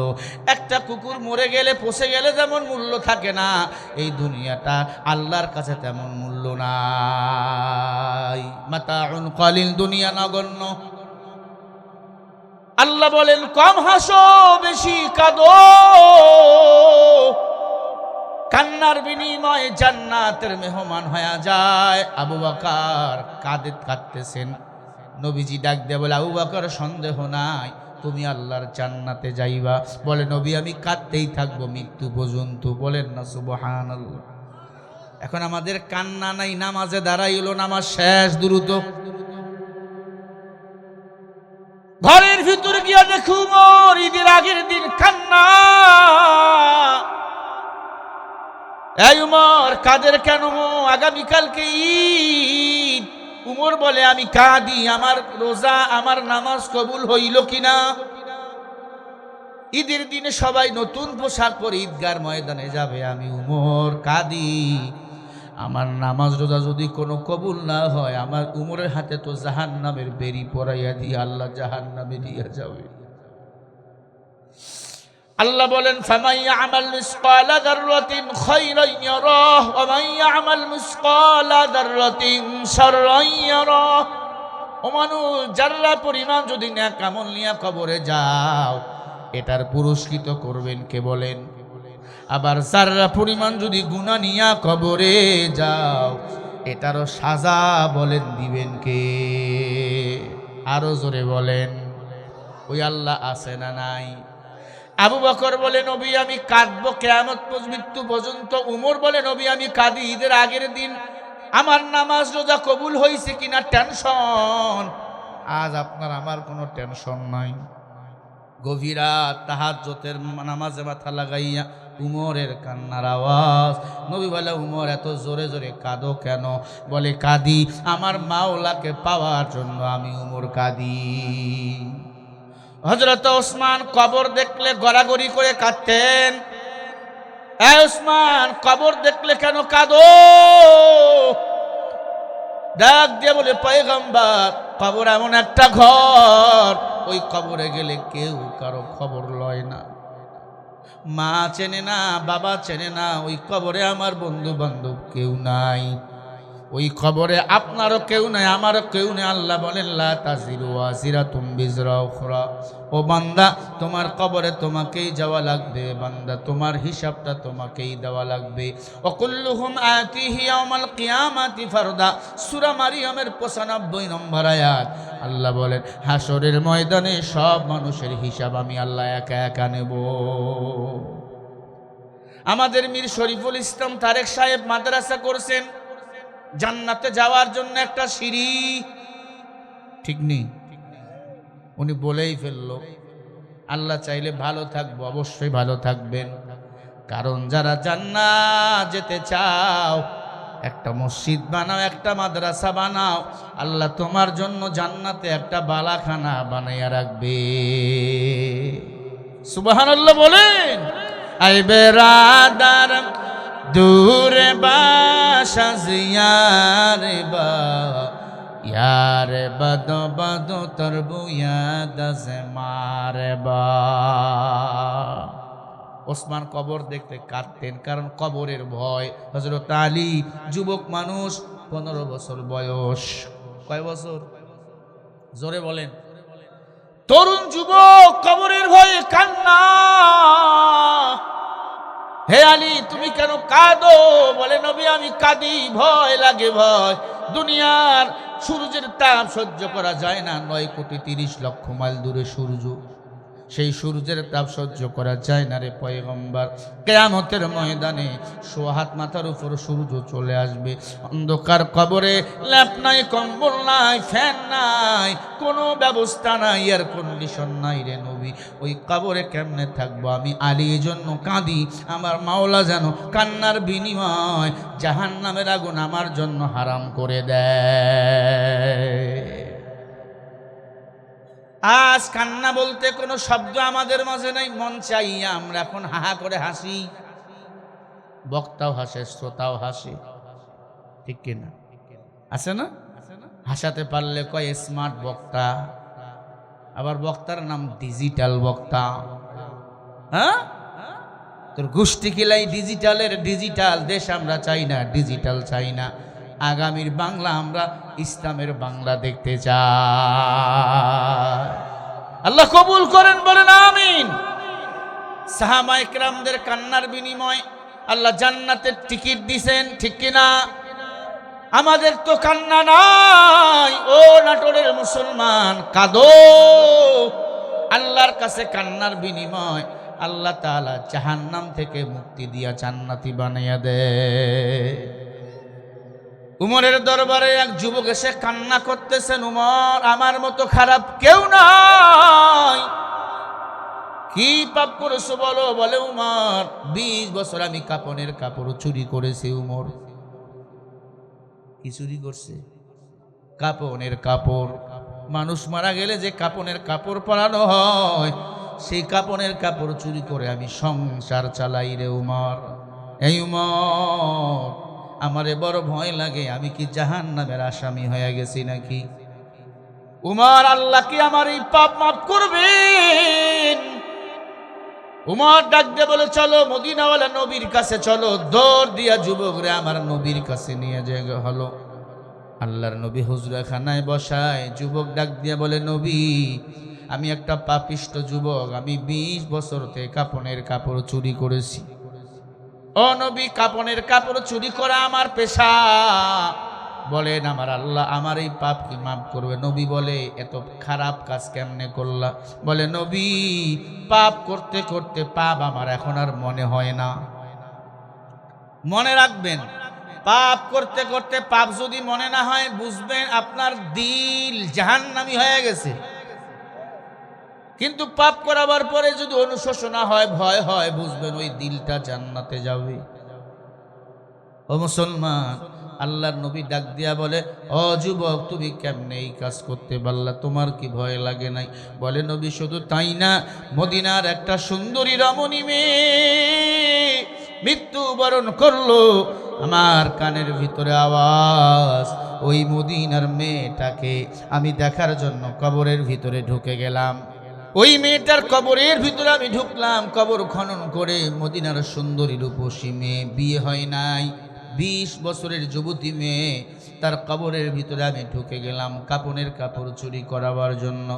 একটা কুকুর মরে গেলে পচে গেলে যেমন মূল্য থাকে না, এই দুনিয়াটা আল্লাহর কাছে তেমন মূল্য নাই। মাতাউন কালিল, দুনিয়া নগণ্য। আল্লাহ বলেন, কম হাসো বেশি কাঁদো, কান্নার বিনিময়ে জান্নাতের মেহমান হয়ে যায়। আবু বকর কাঁদতেছেন। নবীজি ডাক দিয়ে বলে, আবু বকর সন্দেহ নাই তুমি আল্লাহর জান্নাতে যাইবা। বলে, নবী আমি কাঁদতেই থাকবো মৃত্যু পর্যন্ত। বলেন না সুবহানাল্লাহ। এখন আমাদের কান্না নাই, নামাজে দাঁড়াইলো, নামাজ শেষ দ্রুত, ঘরের ভিতরে গিয়া দেখো উমর ঈদের আগের দিন কান্না। এই উমর কাদের কেন? আগামীকালকে ঈদ। উমর বলে, আমি কাঁদি, আমার রোজা আমার নামাজ কবুল হইল কিনা। ঈদের দিনে সবাই নতুন পোশাক পরে ঈদগার ময়দানে যাবে, আমি উমর কাঁদি, আমার নামাজ রোজা যদি কোনো কবুল না হয়, আমার উমরের হাতে তো জাহান্নামের বেরি পরাইয়া দিয়ে আল্লাহ জাহান্নামে নিয়ে যাবে। আল্লাহ বলেন, ফামান ইয়ামাল মিসকালা যাররাতিন খায়রান ইয়ারাহ ওয়া মান ইয়ামাল মিসকালা যাররাতিন শাররান ইয়ারাহ। ও মানুষ, যারা পরিমাণ যদি নেক আমল নিয়ে কবরে যাও, এটার পুরস্কৃত করবেন কে বলেন? আবার যারা পরিমাণ যদি গুনাহ নিয়া কবরে যাও, এটারও সাজা বলেন দিবেন কে? আরো জোরে বলেন, ওই আল্লাহ আছে না নাই? আবু বকর বলে, নবী আমি কাঁদবো কিয়ামত মৃত্যু পর্যন্ত। উমর বলে, নবী আমি কাঁদি ঈদের আগের দিন, আমার নামাজ রোজা কবুল হয়েছে কিনা টেনশন। আজ আপনার আমার কোনো টেনশন নাই। গভীর রাত তাহাজ্জুদের নামাজে মাথা লাগাইয়া উমরের কান্নার আওয়াজ। নবী বলে, উমর এত জোরে জোরে কাঁদো কেন? বলে, কাঁদি আমার মাওলাকে পাওয়ার জন্য, আমি উমর কাঁদি। হযরত ওসমান কবর দেখলে গড়াগড়ি করে কাঁদতেন। এই ওসমান, কবর দেখলে কেন কাঁদো? ডাক দিয়ে বলে, পয়গম্বর কবর এমন একটা ঘর, ওই কবরে গেলে কেউ কারো খবর লয় না, মা চেনে না, বাবা চেনে না, ওই কবরে আমার বন্ধু বান্ধব কেউ নাই। ওই কবরে আপনারও কেউ নাই, আমারও কেউ নেই। আল্লাহ বলেন লা তাজিরু ওয়াজিরাতুম বিজরা উখরা, ও বান্দা তোমার কবরে তোমাকেই যাওয়া লাগবে, বান্দা তোমার হিসাবটা তোমাকেই দেওয়া লাগবে। ওয়াকুল্লুহুম আতিহি ইয়াউমাল কিয়ামাতি ফারদা, সূরা মারিয়ামের 95 নম্বর আয়াত। আল্লাহ বলেন হাসরের ময়দানে সব মানুষের হিসাব আমি আল্লাহ একা একা নেব। আমাদের মীর শরীফুল ইসলাম তারেক সাহেব মাদ্রাসা করছেন, জান্নাতে যাওয়ার জন্য একটা সিঁড়ি, ঠিক নেই? উনি বলেই ফেললো আল্লাহ চাইলে ভালো থাকবো, অবশ্যই ভালো থাকবেন। কারণ যারা জান্নাত যেতে চাও একটা মসজিদ বানাও, একটা মাদ্রাসা বানাও, আল্লাহ তোমার জন্য জান্নাতে একটা বালাখানা বানাইয়া রাখবে। সুবহানাল্লাহ বলেন। আই বেরাদার দূরে বাসা জিয়ারে বা ইয়ারে বদ বদ তরবু ইয়াদ সে মারে বা। ওসমান কবর দেখতে কাঁদতেন, কারণ কবরের ভয়। হযরত আলী যুবক মানুষ, 15 বছর বয়স। কয় বছর? জোরে বলেন। তরুণ যুবক কবরের ভয়ে কান্না। হে আলী তুমি কেন কাঁদো? বলে নবী আমি কাঁদি, ভয় লাগে, ভয়। দুনিয়ার সূর্যের তাপ সহ্য করা যায় না, 9,30,00,000 মাইল দূরে সূর্য, সেই সূর্যের তাপ সহ্য করা যায় না রে পয়গম্বর। কিয়ামতের ময়দানে 100 হাত মাথার উপর সূর্য চলে আসবে। অন্ধকার কবরে, ল্যাপ নাই, কম্বল নাই, ফ্যান নাই, কোনো ব্যবস্থা নাই, এয়ার কন্ডিশন নাই রে নবী। ওই কবরে কেমনে থাকবো আমি? আলীর জন্য কাঁদি, আমার মাওলা যেন কান্নার বিনিময় জাহান্নামের আগুন আমার জন্য হারাম করে দেয়। আজ কান্না বলতে কোনো শব্দ আমাদের মাঝে নাই। মন চাইয়া আমরা এখন হাহা করে হাসি, বক্তাও হাসে, শ্রোতাও হাসে, ঠিক কিনা? আছে না? হাসাতে পারলে কয় স্মার্ট বক্তা, আবার বক্তার নাম ডিজিটাল বক্তা। হ্যাঁ, তোর গোষ্ঠী কিলাই ডিজিটালের ডিজিটাল দেশ আমরা চাই না, ডিজিটাল চাই না। আগামীর বাংলা আমরা ইসলামের বাংলা দেখতে চাই। আল্লাহ কবুল করেন, বলেন আমিন। সাহাবায়ে কেরামদের কান্নার বিনিময় আল্লাহ জান্নাতের টিকিট দিছেন, ঠিক কিনা? আমাদের তো কান্না নাই। ও নাটোরের মুসলমান, কাঁদো। আল্লাহর কাছে কান্নার বিনিময় আল্লাহ তাআলা জাহান্নাম থেকে মুক্তি দিয়া জান্নাতি বানাইয়া দেয়। উমরের দরবারে এক যুবক এসে কান্না করতেছেন, উমর আমার মতো খারাপ কেউ নাই, কি পাপ করেছো বলো? বলে উমর 20 বছর আমি কাপনের কাপড় চুরি করেছি। উমর কি চুরি করছে? কাপনের কাপড়। মানুষ মারা গেলে যে কাপনের কাপড় পরানো হয়, সেই কাপনের কাপড় চুরি করে আমি সংসার চালাই রে উমর। এই উমর আমারে বড় ভয় লাগে, আমি কি জাহান্নামের আসামি হয়ে গেছি নাকি? উমর আল্লাহ কি আমার এই পাপ মাফ করবেন? উমর ডাক দিয়ে বলে চলো মদিনাওয়ালা নবীর কাছে চলো। দৌড় দিয়া যুবক রে আমার নবীর কাছে নিয়ে যাওয়া হলো। আল্লাহর নবী হুজরাখানায় বসায়। যুবক ডাক দিয়ে বলে নবী আমি একটা পাপিষ্ট যুবক, আমি 20 বছর থেকে কাপনের কাপড় চুরি করেছি। ও নবী কাপনের কাপড় চুরি করা আমার পেশা। বলেন আমার আল্লাহ আমার এই পাপ কি মাফ করবে? নবী বলে এত খারাপ কাজ কেমনে করলা? বলে নবী পাপ করতে করতে পাপ আমার এখন আর মনে হয় না। মনে রাখবেন, পাপ করতে করতে পাপ যদি মনে না হয়, বুঝবেন আপনার দিল জাহান্নামী হয়ে গেছে। কিন্তু পাপ করাবার পরে যদি অনুশোচনা হয়, ভয় হয়, বুঝবেন ওই দিলটা জান্নাতে যাবে। ও মুসলমান, আল্লাহর নবী ডাক দিয়া বলে ও যুবক তুমি কেমনে এই কাজ করতে পারলা? তোমার কি ভয় লাগে নাই? বলে নবী শুধু তাই না, মদিনার একটা সুন্দরী রমণী মেয়ে মৃত্যুবরণ করলো। আমার কানের ভিতরে আওয়াজ, ওই মদিনার মেয়েটাকে আমি দেখার জন্য কবরের ভিতরে ঢুকে গেলাম। ওই মেয়েটার কবরের ভিতরে আমি ঢুকলাম। কবর খনন করে মদিনার সুন্দরী রূপসী মেয়ে, বিয়ে হয় নাই, 20 বছরের যুবতী মেয়ে, তার কবরের ভিতরে আমি ঢুকে গেলাম কাপনের কাপড় চুরি করাবার জন্য।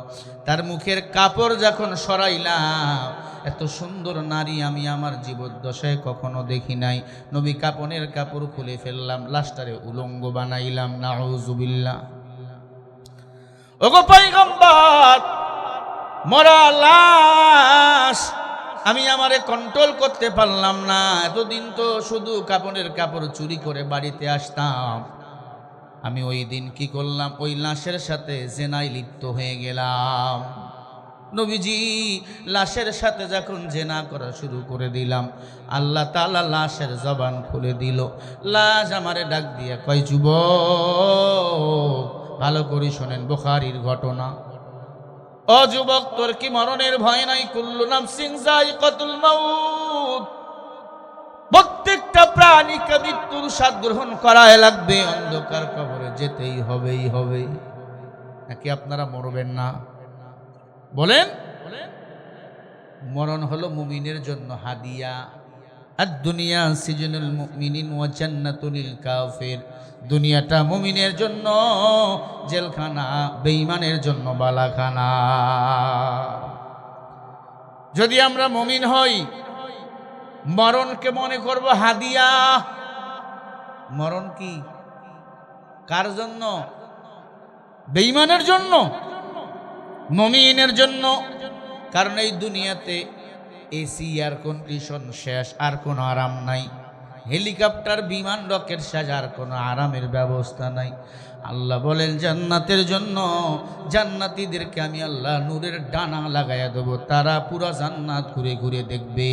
তার মুখের কাপড় যখন সরাইলাম, এত সুন্দর নারী আমি আমার জীবদ্দশায় কখনো দেখি নাই। নবী কাপনের কাপড় খুলে ফেললাম, লাশটারে উলঙ্গ বানাইলাম। নাউজুবিল্লাহ। ওগো পয়গম্বর, মরা লাশ আমি আমারে কন্ট্রোল করতে পারলাম না। এতদিন তো শুধু কাপড়ের কাপড় চুরি করে বাড়িতে আসতাম, আমি ওই দিন কি করলাম, ওই লাশের সাথে জেনায় লিপ্ত হয়ে গেলাম। নবীজি লাশের সাথে যখন জেনা করা শুরু করে দিলাম, আল্লাহ তাআলা লাশের জবান খুলে দিল। লাশ আমারে ডাক দিয়া কয়, যুবক ভালো করে শোনেন, বুখারীর ঘটনা। ও যুবক, তোর কি মরণের ভয় নাই? কুল্লু নাফসিন যায়িকাতুল মাউত, প্রত্যেকটা প্রাণীকে মৃত্যুর স্বাদ গ্রহণ করাই লাগবে, অন্ধকার কবরে যেতেই হবে। নাকি আপনারা মরবেন না? বলেন। মরণ হলো মুমিনের জন্য হাদিয়া। আদ-দুনিয়া সিজনুল মুমিনিন ওয়া জান্নাতুল লিল কাফির। দুনিয়াটা মুমিনের জন্য জেলখানা, বেঈমানের জন্য বালাখানা। যদি আমরা মুমিন হই, মরণকে মনে করব হাদিয়া। মরণ কি কার জন্য? বেঈমানের জন্য, মুমিনের জন্য। কারণ এই দুনিয়াতে এসি, এয়ার কন্ডিশন শেষ, আর কোনো আরাম নাই। হেলিকপ্টার, বিমান, রকেট শেষ, আর কোনো আরামের ব্যবস্থা নাই। আল্লাহ বলেন জান্নাতের জন্য জান্নাতীদেরকে আমি আল্লাহ নূরের ডানা লাগাইয়া দেবো, তারা পুরো জান্নাত ঘুরে ঘুরে দেখবে।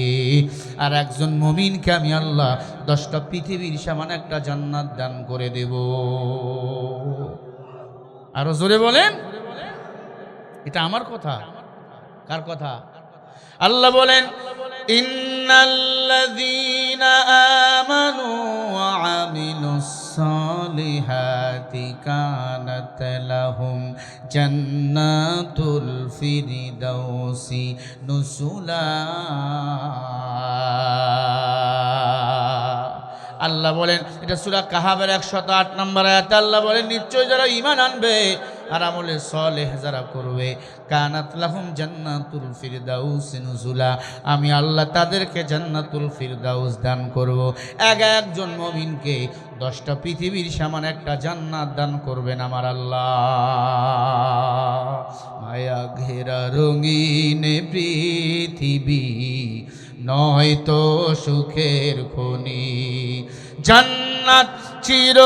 আর একজন মুমিনকে আমি আল্লাহ 10টা পৃথিবীর সমান একটা জান্নাত দান করে দেব। আরো জোরে বলেন। এটা আমার কথা? কার কথা? আল্লাহ বলেন, ইন্নাল্লাযীনা আমানু ওয়া আমিলুস সালিহাতি কানাত লাহুম জান্নাতুল ফিরদাউসি নুসুলা। আল্লাহ বলেন, এটা সূরা কাহাবের 108 নম্বর আয়াতে আল্লাহ বলেন, নিশ্চয় যারা ঈমান আনবে আর আমলে সালেহ যারা করবে, কানাত লাহুম জান্নাতুল ফিরদাউস নুজুলা, আমি আল্লাহ তাদেরকে জান্নাতুল ফিরদাউস দান করব। একজন মুমিনকে 10টা পৃথিবীর সমান একটা জান্নাত দান করবেন আমার আল্লাহ। মায়া ঘেরা রঙিন পৃথিবী নয়তো সুখের খনি, জান্নাত চির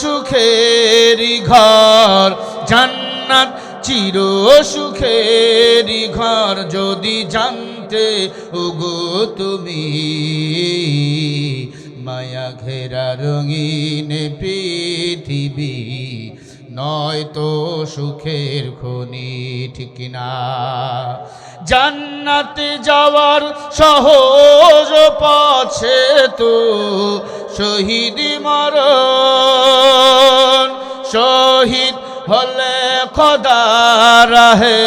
সুখের ঘর, জান্নাত চির সুখের ঘর। যদি জানতে ওগো তুমি, মায়া ঘেরা রঙিন পৃথিবী নয়তো সুখের খনি। ঠিক না? জান্নাতে যাওয়ার সহজ পথে তো শহীদ মরণ, শহীদ হলে খোদা রাহে,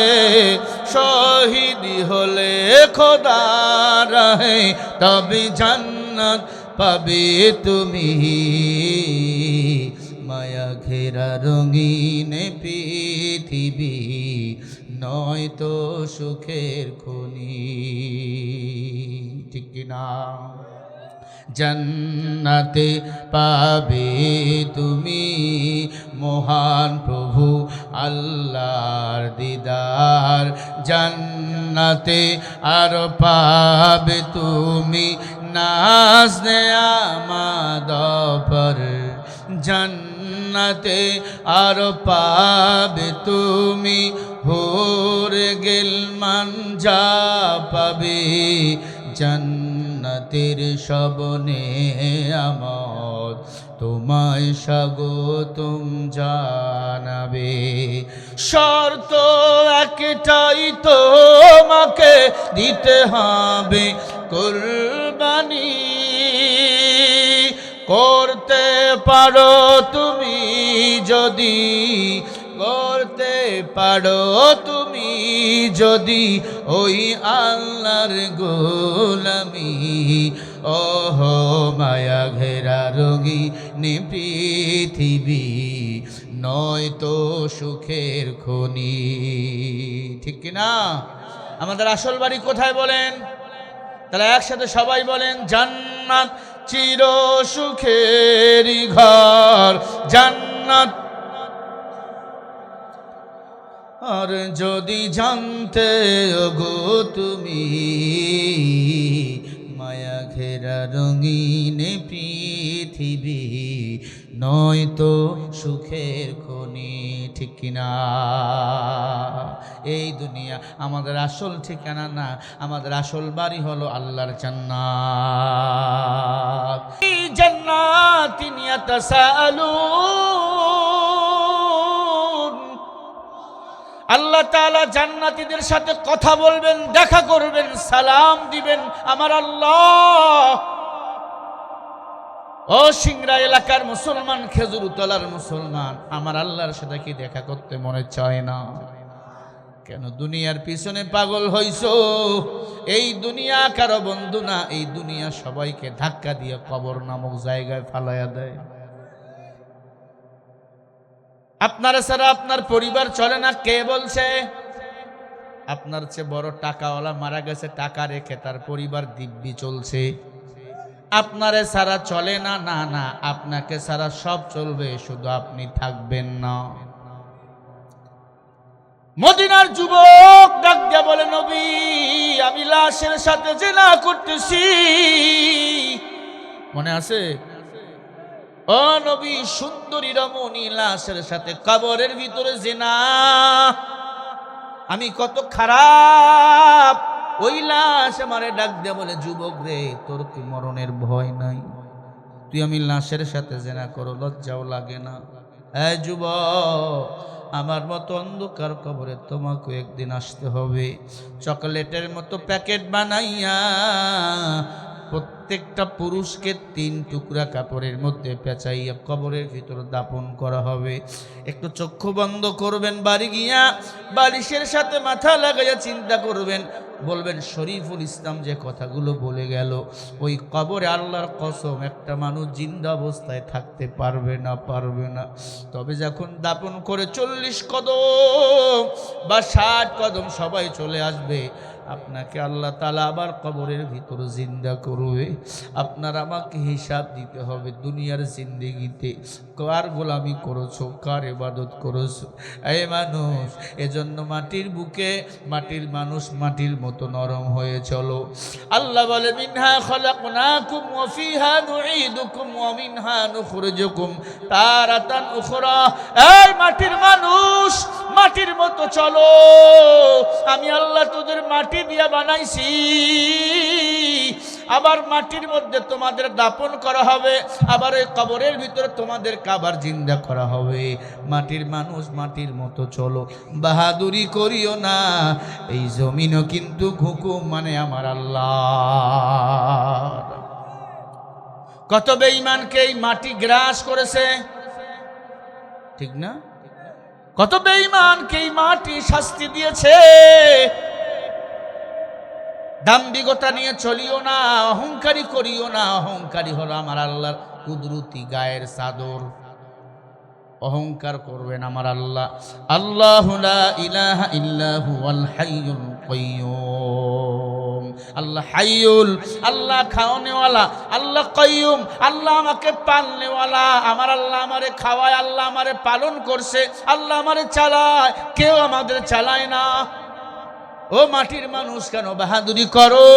শহীদ হলে খোদা রাহে, তবে জান্নাত পাবে তুমি। মায়া ঘেরা রঙিন পৃথিবী নয়তো সুখের খনি। ঠিক কিনা? জান্নাতে পাবে তুমি মহান প্রভু আল্লাহর দিদার, জান্নাতে আর পাবে তুমি নাজ নেয়ামত পর, জান্নাতে আর পাবে তুমি হোর গিলমান যা পাবে, জান্নাতের সব নেয়ামত তোমায় স্বাগতম জানাবে। শর্ত একটাই, তোমাকে দিতে হবে কুরবানি। করতে পারো তুমি যদি, করতে পারো তুমি যদি ওই আল্লাহর গোলামি, ওহো মায়া ঘেরা রঙিনী পৃথিবী নয়তো সুখের খনি। ঠিক কিনা? আমাদের আসল বাড়ি কোথায় বলেন? তাহলে একসাথে সবাই বলেন, জান্নাত চির সুখেরই ঘর, জান্নাত। আর যদি জানতে গো তুমি মায়া ঘেরা রঙিন পৃথিবী নয়তো সুখের খনি। ঠিক কিনা? এই দুনিয়া আমাদের আসল ঠিকানা না, আমাদের আসল বাড়ি হলো আল্লাহর জান্নাত। এই জান্নাতিন ইয়াতাসাআলুন, আল্লাহ তাআলা জান্নাতীদের সাথে কথা বলবেন, দেখা করবেন, সালাম দিবেন। আমার আল্লাহ, ও সিংড়া এলাকার মুসলমান, খেজুরতলার মুসলমান, আমার আল্লাহর সাথে কি দেখা করতে মনে চায় না? কেন দুনিয়ার পিছনে পাগল হইছো? এই দুনিয়া কারো বন্ধু না, এই দুনিয়া সবাইকে ধাক্কা দিয়ে কবর নামক জায়গায় ফালাইয়া দেয়। আপনারা ছাড়া আপনার পরিবার চলে না, কে বলছে? আপনার চেয়ে বড় টাকাওয়ালা মারা গেছে, টাকা রেখে তার পরিবার দিব্যি চলছে। আপনারে ছাড়া চলে না, না না, আপনাকে ছাড়া সব চলবে, শুধু আপনি থাকবেন না। মদিনার যুবক ডাক দিয়া বলে, নবী আমি লাশের সাথে জিনা করতেছি। মনে আছে? ও নবী, সুন্দরী রমণী লাশের সাথে কবরের ভিতরে জিনা। আমি কত খারাপ। ওই লাশ আমারে ডাক দিয়ে বলে, যুবক রে, তোর কি মরণের ভয় নাই? তুই আমি লাশের সাথে জিনা করো, লজ্জাও লাগে না? এই যুবক, আমার মতো অন্ধকার কবরে তোমাকে একদিন আসতে হবে। চকলেটের মতো প্যাকেট বানাইয়া প্রত্যেকটা পুরুষকে 3 টুকরা কাপড়ের মধ্যে পেঁচাইয়া কবরের ভিতর দাপন করা হবে। একটু চক্ষু বন্ধ করবেন, বাড়ি গিয়া বালিশের সাথে মাথা লাগাইয়া চিন্তা করবেন, বলবেন শরীফুল ইসলাম যে কথাগুলো বলে গেল, ওই কবরে আল্লাহর কসম একটা মানুষ জিন্দা অবস্থায় থাকতে পারবে না, পারবে না। তবে যখন দাপন করে 40 কদম বা 60 কদম সবাই চলে আসবে, আপনাকে আল্লাহ তাআলা আবার কবরের ভিতর জিন্দা করবে। আপনার আমাকে হিসাব দিতে হবে, দুনিয়ার জিন্দেগিতে কার গোলামি করেছো, কার ইবাদত করেছো। এই মানুষ, এজন্য মাটির বুকে মাটির মানুষ মাটির মতো নরম হয়ে চলো। আল্লাহ বলে, মিনহা খলাকনাকুম ওয়া ফিহা নুঈদুকুম ওয়া মিনহা নুখরিজুকুম তারাতান উখরা। এই মাটির মানুষ, মাটির মতো চলো। আমি আল্লাহ তোদের মাটি দিয়া বানাইছি, আবার মাটির মধ্যে তোমাদের দাপন করা হবে, আবার ওই কবরের ভিতরে তোমাদের আবার জিন্দা করা হবে। মাটির মানুষ মাটির মতো চলো, বাহাদুরি করিও না। এই জমিনও কিন্তু হুকুম মানে আমার আল্লাহ। কত বেঈমানকে এই মাটি গ্রাস করেছে, ঠিক না? কত বেঈমানকে এই মাটি শাস্তি দিয়েছে। দাম্ভিকতা নিয়ে চলিও না, অহংকারী করিও না। অহংকারী হলো আমার আল্লাহর কুদরতি গায়ের চাদর। অহংকার করবেন আমার আল্লাহ। আল্লাহু লা ইলাহা ইল্লা হুয়াল হাইয়ুল কাইয়্যুম। আল্লাহ হাইয়ুল, আল্লাহ খাওয়ানেওয়ালা, আল্লাহ কাইয়্যুম, আল্লাহ আমাকে পালনেওয়ালা। আমার আল্লাহ আমারে খাওয়ায়, আল্লাহ আমারে পালন করছে, আল্লাহ আমারে চালায়, কেউ আমাদের চালায় না। ও মাটির মানুষ, কেন বাহাদুরি করো?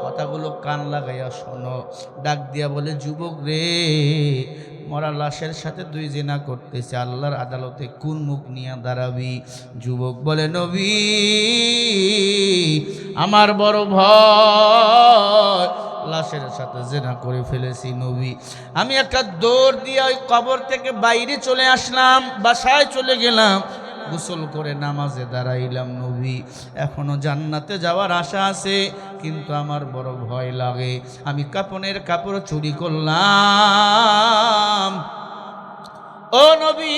কথাগুলো কান লাগাইয়া শোনো। ডাক দিয়া বলে, যুবক রে, মরা লাশের সাথে তুই জিনা করতেছে, আল্লাহর আদালতে কোন মুখ নিয়ে দাঁড়াবি? যুবক বলে, নবী আমার বড় ভয়, লাশের সাথে জিনা করে ফেলেছি নবী। আমি একটা দৌড় দিয়ে ওই কবর থেকে বাইরে চলে আসলাম, বাসায় চলে গেলাম, গোসল করে নামাজে দাঁড়াইলাম নবী। এখনো জান্নাতে যাওয়ার আশা আছে, কিন্তু আমার বড় ভয় লাগে। আমি কাপনের কাপড় চুরি করলাম। ও নবী,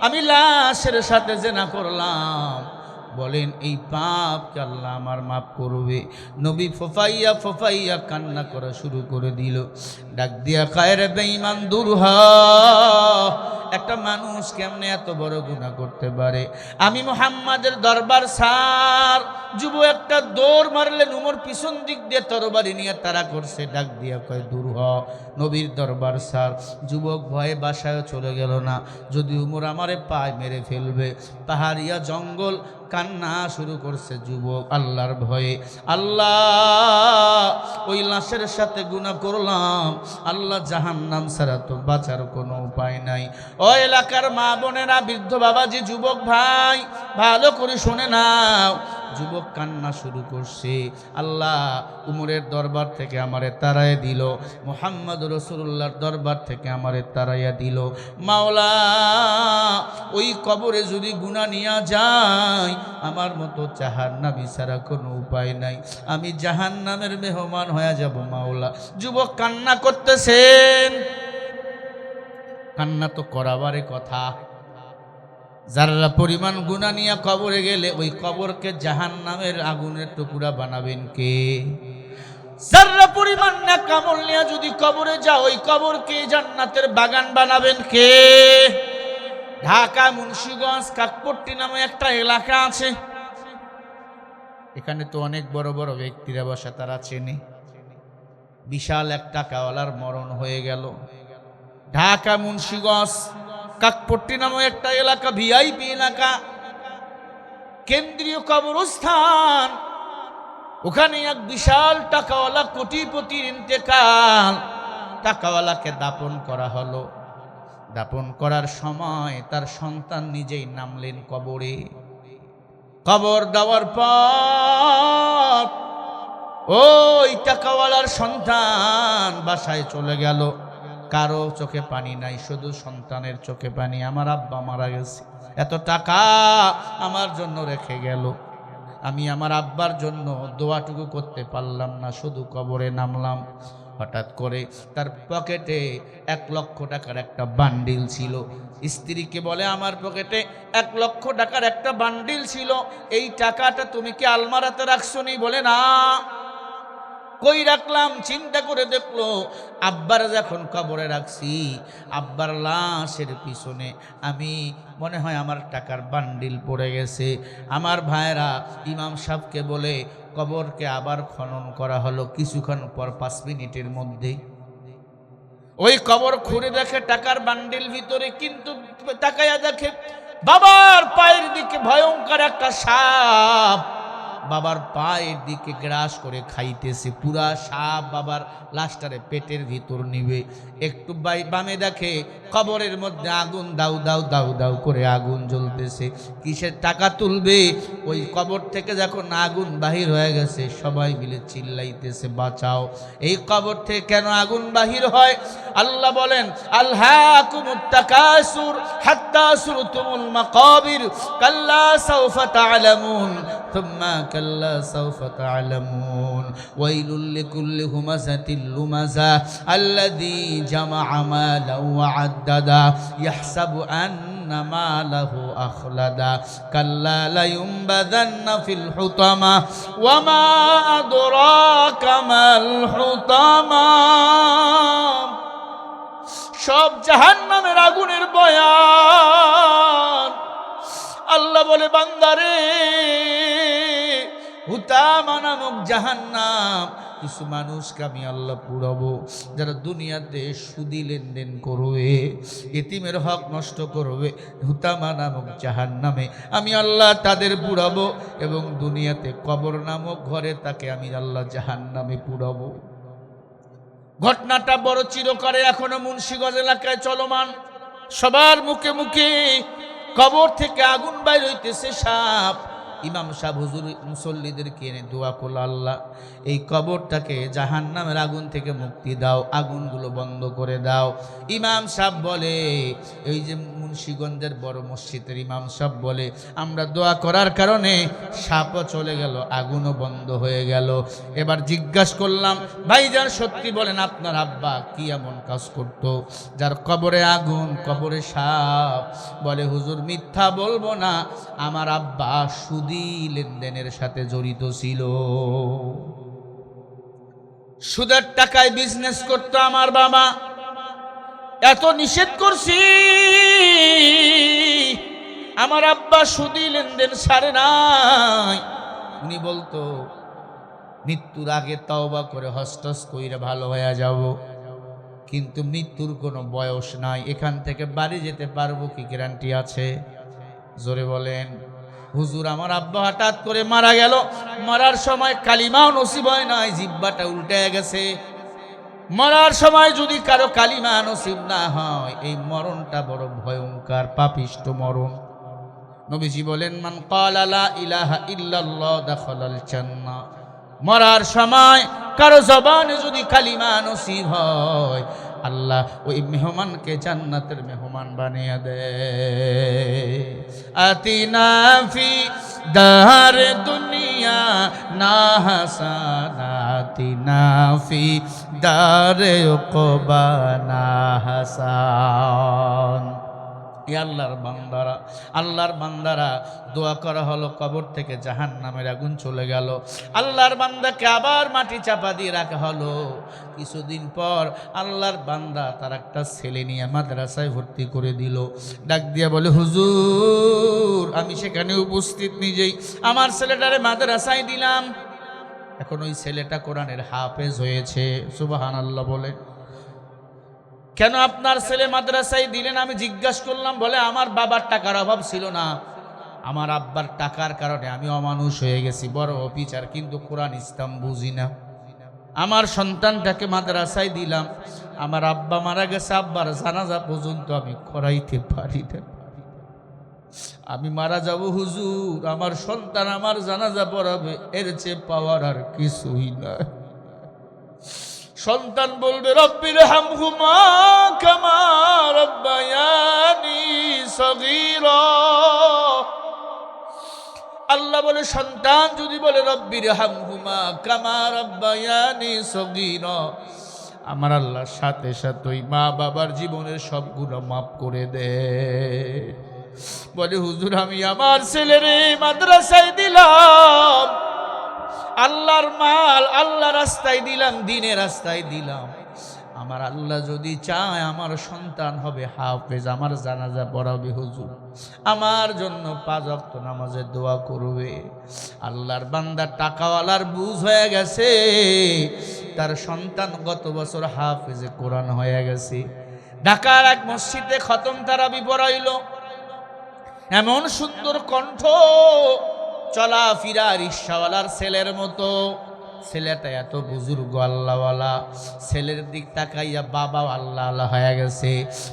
আমি লাশের সাথে জিনা করলাম। বলেন এই পাপকে আল্লাহ আমার মাফ করবে। নবী ফোফাইয়া ফোফাইয়া কান্না করা শুরু করে দিল। ডাক দিয়া কয় রে বেঈমান দূর হ, একটা মানুষ কেমনে এত বড় গুনাহ করতে পারে? আমি মুহাম্মাদের দরবার সার। যুব একটা দৌড় মারলেন, উমর পিছন দিক দিয়ে তরবারি নিয়ে তারা করছে। ডাক দিয়া কয় দূর হ, নবীর দরবার সার। যুবক ভয়ে বাসায় চলে গেল না, যদি উমর আমারে পায় মেরে ফেলবে। পাহাড়িয়া জঙ্গল, কান্না শুরু করছে যুবক আল্লাহর ভয়ে। আল্লাহ, ওই লাশের সাথে গুনাহ করলাম, আল্লাহ জাহান্নাম ছাড়া তো বাঁচার কোনো উপায় নাই। ও এলাকার মা বোনেরা, বৃদ্ধ বাবাজি, যুবক ভাই, ভালো করে শুনে নাও। যুবক কান্না শুরু করছে, আল্লাহ উমরের দরবার থেকে আমারে তাড়াইয়া দিল, মুহাম্মদ রাসূলুল্লাহর দরবার থেকে আমারে তাড়াইয়া দিল। মাওলা, ওই কবরে যদি গুনাহ নিয়া যায়, আমার মতো জাহান্নামী ছাড়া কোনো উপায় নাই, আমি জাহান্নামের মেহমান হয়ে যাব মাওলা। যুবক কান্না করতেছেন। কান্না তো করাবারে কথা, যারা পরিমাণ গুনাহ নিয়ে কবরে গেলে ওই কবরকে জাহান্নামের আগুনের টুকরা বানাবেন কে? যারা পরিমাণ নেক আমল নিয়ে যদি কবরে যাও, ওই কবরকে জান্নাতের বাগান বানাবেন কে? ঢাকা মুন্সিগঞ্জ কাকপট্টি নামে একটা এলাকা আছে, এখানে তো অনেক বড় বড় ব্যক্তিরা বসে, তারা চেনে। বিশাল এক টাকাওয়ালার মরণ হয়ে গেল। ঢাকা মুন্সিগঞ্জ কাকপট্টি নামে একটা এলাকা, ভিআইপি এলাকা, কেন্দ্রীয় কবরস্থান। ওখানে এক বিশাল টাকাওয়ালা কোটিপতির ইন্তেকাল। টাকাওয়ালাকে দাপন করা হলো। দাপন করার সময় তার সন্তান নিজেই নামলেন কবরে। কবর দেওয়ার পর ওই টাকাওয়ালার সন্তান বাসায় চলে গেল। কারো চোখে পানি নাই, শুধু সন্তানের চোখে পানি। আমার আব্বা মারা গেছে, এত টাকা আমার জন্য রেখে গেল, আমি আমার আব্বার জন্য দোয়াটুকু করতে পারলাম না, শুধু কবরে নামলাম। হঠাৎ করে তার পকেটে 1 লক্ষ টাকার একটা বান্ডিল ছিল। স্ত্রীকে বলে, আমার পকেটে 1 লক্ষ টাকার একটা বান্ডিল ছিল, এই টাকাটা তুমি কি আলমারাতে রাখছো নি? বলে না। কই রাখলাম? চিন্তা করে দেখলো, আব্বার যখন কবরে রাখছি, আব্বার লাশের পিছনে আমি মনে হয় আমার টাকার বান্ডিল পড়ে গেছে। আমার ভাইরা ইমাম সাহেবকে বলে কবরকে আবার খনন করা হলো। কিছুক্ষণ পর 5 মিনিটের মধ্যে ওই কবর খুঁড়ে দেখে টাকার বান্ডিল ভিতরে, কিন্তু তাকায়া দেখে বাবার পায়ের দিকে ভয়ঙ্কর একটা সাপ বাবার পায়ের দিকে গ্রাস করে খাইতেছে। পুরা সাপ বাবার লাশটারে পেটের ভিতর নিবে। একটু বামে দেখে কবরের মধ্যে আগুন দাউ দাউ দাউ দাউ করে আগুন জ্বলতেছে। কিসের টাকা তুলবে? ওই কবর থেকে যখন আগুন বাহির হয়ে গেছে, সবাই মিলে চিল্লাইতেছে, বাঁচাও। এই কবর থেকে কেন আগুন বাহির হয়? আল্লাহ বলেন, আলহাকুমুত তাকাসুর হাত্তা সুরতুমুল মাকাবির কাল্লা সাউফা তা'লামুন থুম্মা কাল্লা সাউফা তা'লামুন ওয়াইলুল লিকুল্লি হুমাযাতিল লুমাযা আল্লাযী জামা'a মালান ওয়া আদ্দাদা ইয়াহসাবু আন্না মালাহু আখলাদা কাল্লা লায়ুনবাযান্না ফিল হুতামা ওয়া মা আদরাকা মাল হুতামা। সব জাহান্নামের আগুনের বয়ান। আল্লাহ বলে, বান্দারে, হুতামা নামক জাহান্নাম কিছু মানুষকে আমি আল্লাহ পুরাবো, যারা দুনিয়াতে সুদি লেনদেন করবে, এতিমের হক নষ্ট করবে। হুতামা নামক জাহান্নামে আমি আল্লাহ তাদের পুরাবো, এবং দুনিয়াতে কবর নামক ঘরে তাকে আমি আল্লাহ জাহান্নামে পুরাবো। ঘটনাটা বড় চিরকারে এখনো মুন্সিগঞ্জ এলাকায় চলমান। সবার মুখে মুখে কবর থেকে আগুন বাইর হইতেছে, সাপ। ইমাম সাহেব হুজুর মুসল্লিদেরকে এনে দোয়া করল, আল্লাহ এই কবরটাকে জাহান্নামের আগুন থেকে মুক্তি দাও, আগুনগুলো বন্ধ করে দাও। ইমাম সাহেব বলে, এই যে মুন্সিগঞ্জের বড় মসজিদের ইমাম সাহেব বলে, আমরা দোয়া করার কারণে সাপও চলে গেল, আগুনও বন্ধ হয়ে গেল। এবার জিজ্ঞাসা করলাম, ভাইজান সত্যি বলেন, আপনার আব্বা কি এমন কাজ করত যার কবরে আগুন, কবরে সাপ? বলে, হুজুর মিথ্যা বলবো না, আমার আব্বা সুদ সুদি লেনদেনের সাথে জড়িত ছিল। সুদের টাকায় বিজনেস করতো আমার বাবা। এত নিষেধ করছি, আমার আব্বা সুদি লেনদেন ছাড়ে নাই। উনি বলতো মৃত্যুর আগে তওবা করে হস্তস কইরা ভালো হয়ে যাব, কিন্তু মৃত্যুর কোনো বয়স নাই, এখান থেকে বাড়ি যেতে পারবো কি গ্যারান্টি আছে? জোরে বলেন। হুজুর আমার আব্বা হঠাৎ করে মারা গেল, মরার সময় কালিমাও নসিব হয় নাই, জিহ্বাটা উল্টে গেছে। মরার সময় যদি কারো কালিমা নসিব না হয়, এই মরণটা বড় ভয়ঙ্কর পাপিষ্ট মরণ। নবীজি বলেন, মান ক্বালা লা ইলাহা ইল্লাল্লাহ দাখালাল জান্নাহ। মরার সময় কারো জবানে যদি কালিমা নসিব হয়, আল্লাহ ওই মেহমানকে জান্নাতের মেহমান বানিয়ে দেয়। আতিনা ফি দার দুনিয়া না হাসানাতিনা ফি দারে উকবা না হাসান। আল্লাহর বান্দারা দোয়া করা হলো, কবর থেকে জাহান্নামের আগুন চলে গেল। আল্লাহর বান্দাকে আবার মাটি চাপা দিয়ে রাখা হলো। কিছুদিন পর আল্লাহর বান্দা তার একটা ছেলে নিয়ে মাদ্রাসায় ভর্তি করে দিল। ডাক দিয়া বলে, হুজুর আমি সেখানে উপস্থিত নিজেই আমার ছেলেটারে মাদ্রাসায় দিলাম। এখন ওই ছেলেটা কোরআনের হাফেজ হয়েছে। সুবহানাল্লাহ বলে। কেন আপনার ছেলে মাদ্রাসায় দিলেন? আমি জিজ্ঞাসা করলাম। বলে, আমার বাবার টাকার অভাব ছিল না, আমার আব্বার টাকার কারণে আমি অমানুষ হয়ে গেছি, বড় অফিসার, কিন্তু কোরআন ইসলাম বুঝি না। আমার সন্তানটাকে মাদ্রাসায় দিলাম, আমার আব্বা মারা গেছে, আব্বার জানাজা পর্যন্ত আমি করাইতে পারি না। আমি মারা যাব হুজুর, আমার সন্তান আমার জানাজা পড়াবে, এর চেয়ে পাওয়ার আর কিছুই না। সন্তান বলবে, রব্বির হামহুমা কামা রাব্বায়ানি সগীরা। আল্লাহ বলে, সন্তান যদি বলে রব্বির হামহুমা কামা রাব্বায়ানি সগীরা, আমার আল্লাহর সাথে সাথে ওই মা বাবার জীবনের সব গুনাহ মাফ করে দে। বলে, হুজুর আমি আমার ছেলেরে মাদ্রাসায় দিলাম, আল্লাহর মাল আল্লাহ রাস্তায় দিলাম, দিনের রাস্তায় দিলাম, আমার আল্লাহ যদি চায় আমার সন্তান হবে হাফেজ, আমার জানাজা পড়াবে হুজুর, আমার জন্য 5 ওয়াক্ত নামাজের দোয়া করবে। আল্লাহর বান্দা টাকাওয়ালার বুঝ হয়ে গেছে, তার সন্তান গত বছর হাফেজে কোরআন হয়ে গেছে। ঢাকার এক মসজিদে খতম তারাবি পড়াইল, এমন সুন্দর কণ্ঠ, চলাফেরা রিকশাওয়ালার ছেলের মতো। ছেলেটা এত বুজুর্গ আল্লাহওয়ালা, ছেলের দিক তাকাইয়া বাবা আল্লাহ আল্লাহ হয়ে গেছে।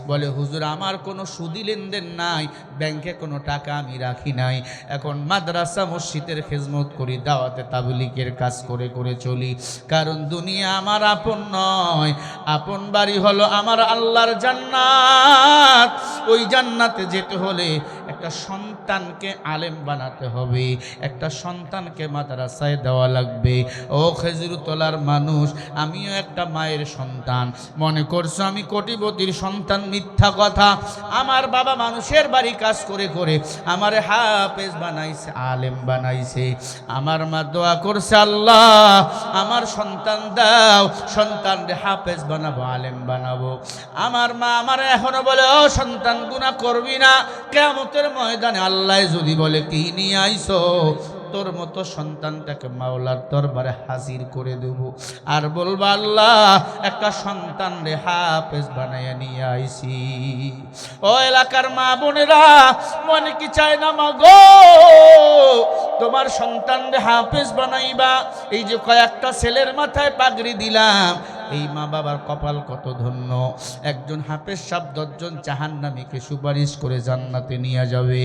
বলে, হুজুর আমার কোনো সুদি লেনদেন নাই, ব্যাংকে কোনো টাকা আমি রাখি নাই, এখন মাদ্রাসা মসজিদের খেজমত করি, দাওয়াতে তাবলীগের কাজ করে করে চলি, কারণ দুনিয়া আমার আপন নয়, আপন বাড়ি হলো আমার আল্লাহর জান্নাত। ওই জান্নাতে যেতে হলে একটা সন্তানকে আলেম বানাতে হবে, একটা সন্তানকে মাদ্রাসায় দেওয়া লাগবে। ও খেজুরতলার মানুষ, আমিও একটা মায়ের সন্তান, মনে করছো আমি কোটিপতির সন্তান? মিথ্যা কথা। আমার বাবা মানুষের বাড়ি কাজ করে করে আমার হাফেজ বানাইছে, আলেম বানাইছে। আমার মা দোয়া করছে, আল্লাহ আমার সন্তান দাও, সন্তান রে হাফেজ বানাবো, আলেম বানাবো। আমার মা আমার এখনো বলে, ও সন্তান গুনাহ করবি না, কিয়ামতের ময়দানে আল্লাহ যদি বলে কি নিয়ে আইছো, তোর মতো সন্তানটাকে মাওলার দরবারে হাজির করে দেব, আর বলবা আল্লাহ একটা সন্তান রে হাফেজ বানাইয়া নিয়ে আইছি। ও এলাকার মা বোনেরা, মনে কি চায় না মা গো তোমার সন্তান রে হাফেজ বানাইবা? এই যে কয়েকটা ছেলের মাথায় পাগড়ি দিলাম, এই মা বাবার কপাল কত ধন্য। একজন হাফেজ সাহেব 10 জন জাহান্নামীকে সুপারিশ করে জান্নাতে নিয়ে যাবে।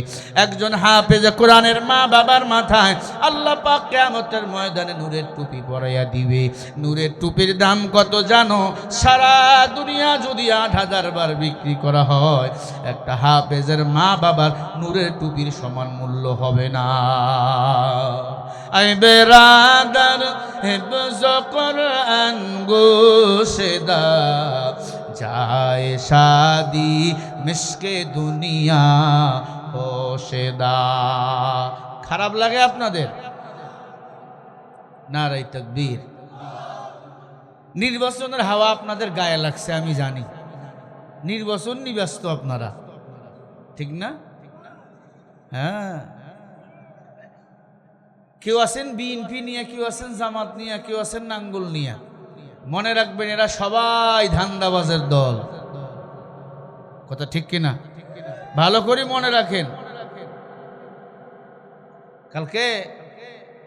একজন হাফেজ কোরআনের মা বাবার মাথায় আল্লাহ পাক কিয়ামতের ময়দানে নূরের টুপি পরাইয়া দিবে। নূরের টুপির দাম কত জানো? সারা দুনিয়া যদি 8000 বার বিক্রি করা হয়, একটা হাফেজের মা বাবার নূরের টুপির সমান মূল্য হবে না। আই বেরাদার হিফজ কোরআন গোশেদা, যায় শাদি মিশকে দুনিয়া হোশেদা। খারাপ লাগে আপনাদের? নারায়ে তাকবীর। নির্বাচনের হাওয়া আপনাদের গায়ে লাগছে আমি জানি, নির্বাচন নিয়ে ব্যস্ত আপনারা, ঠিক না? হ্যাঁ, কেউ আছেন বিএনপি নিয়ে, কেউ আছেন জামাত নিয়ে, কেউ আছেন নাঙ্গল নিয়ে। মনে রাখবেন এরা সবাই ধান্দাবাজের দল, কথা ঠিক কিনা? ভালো করে মনে রাখেন। কালকে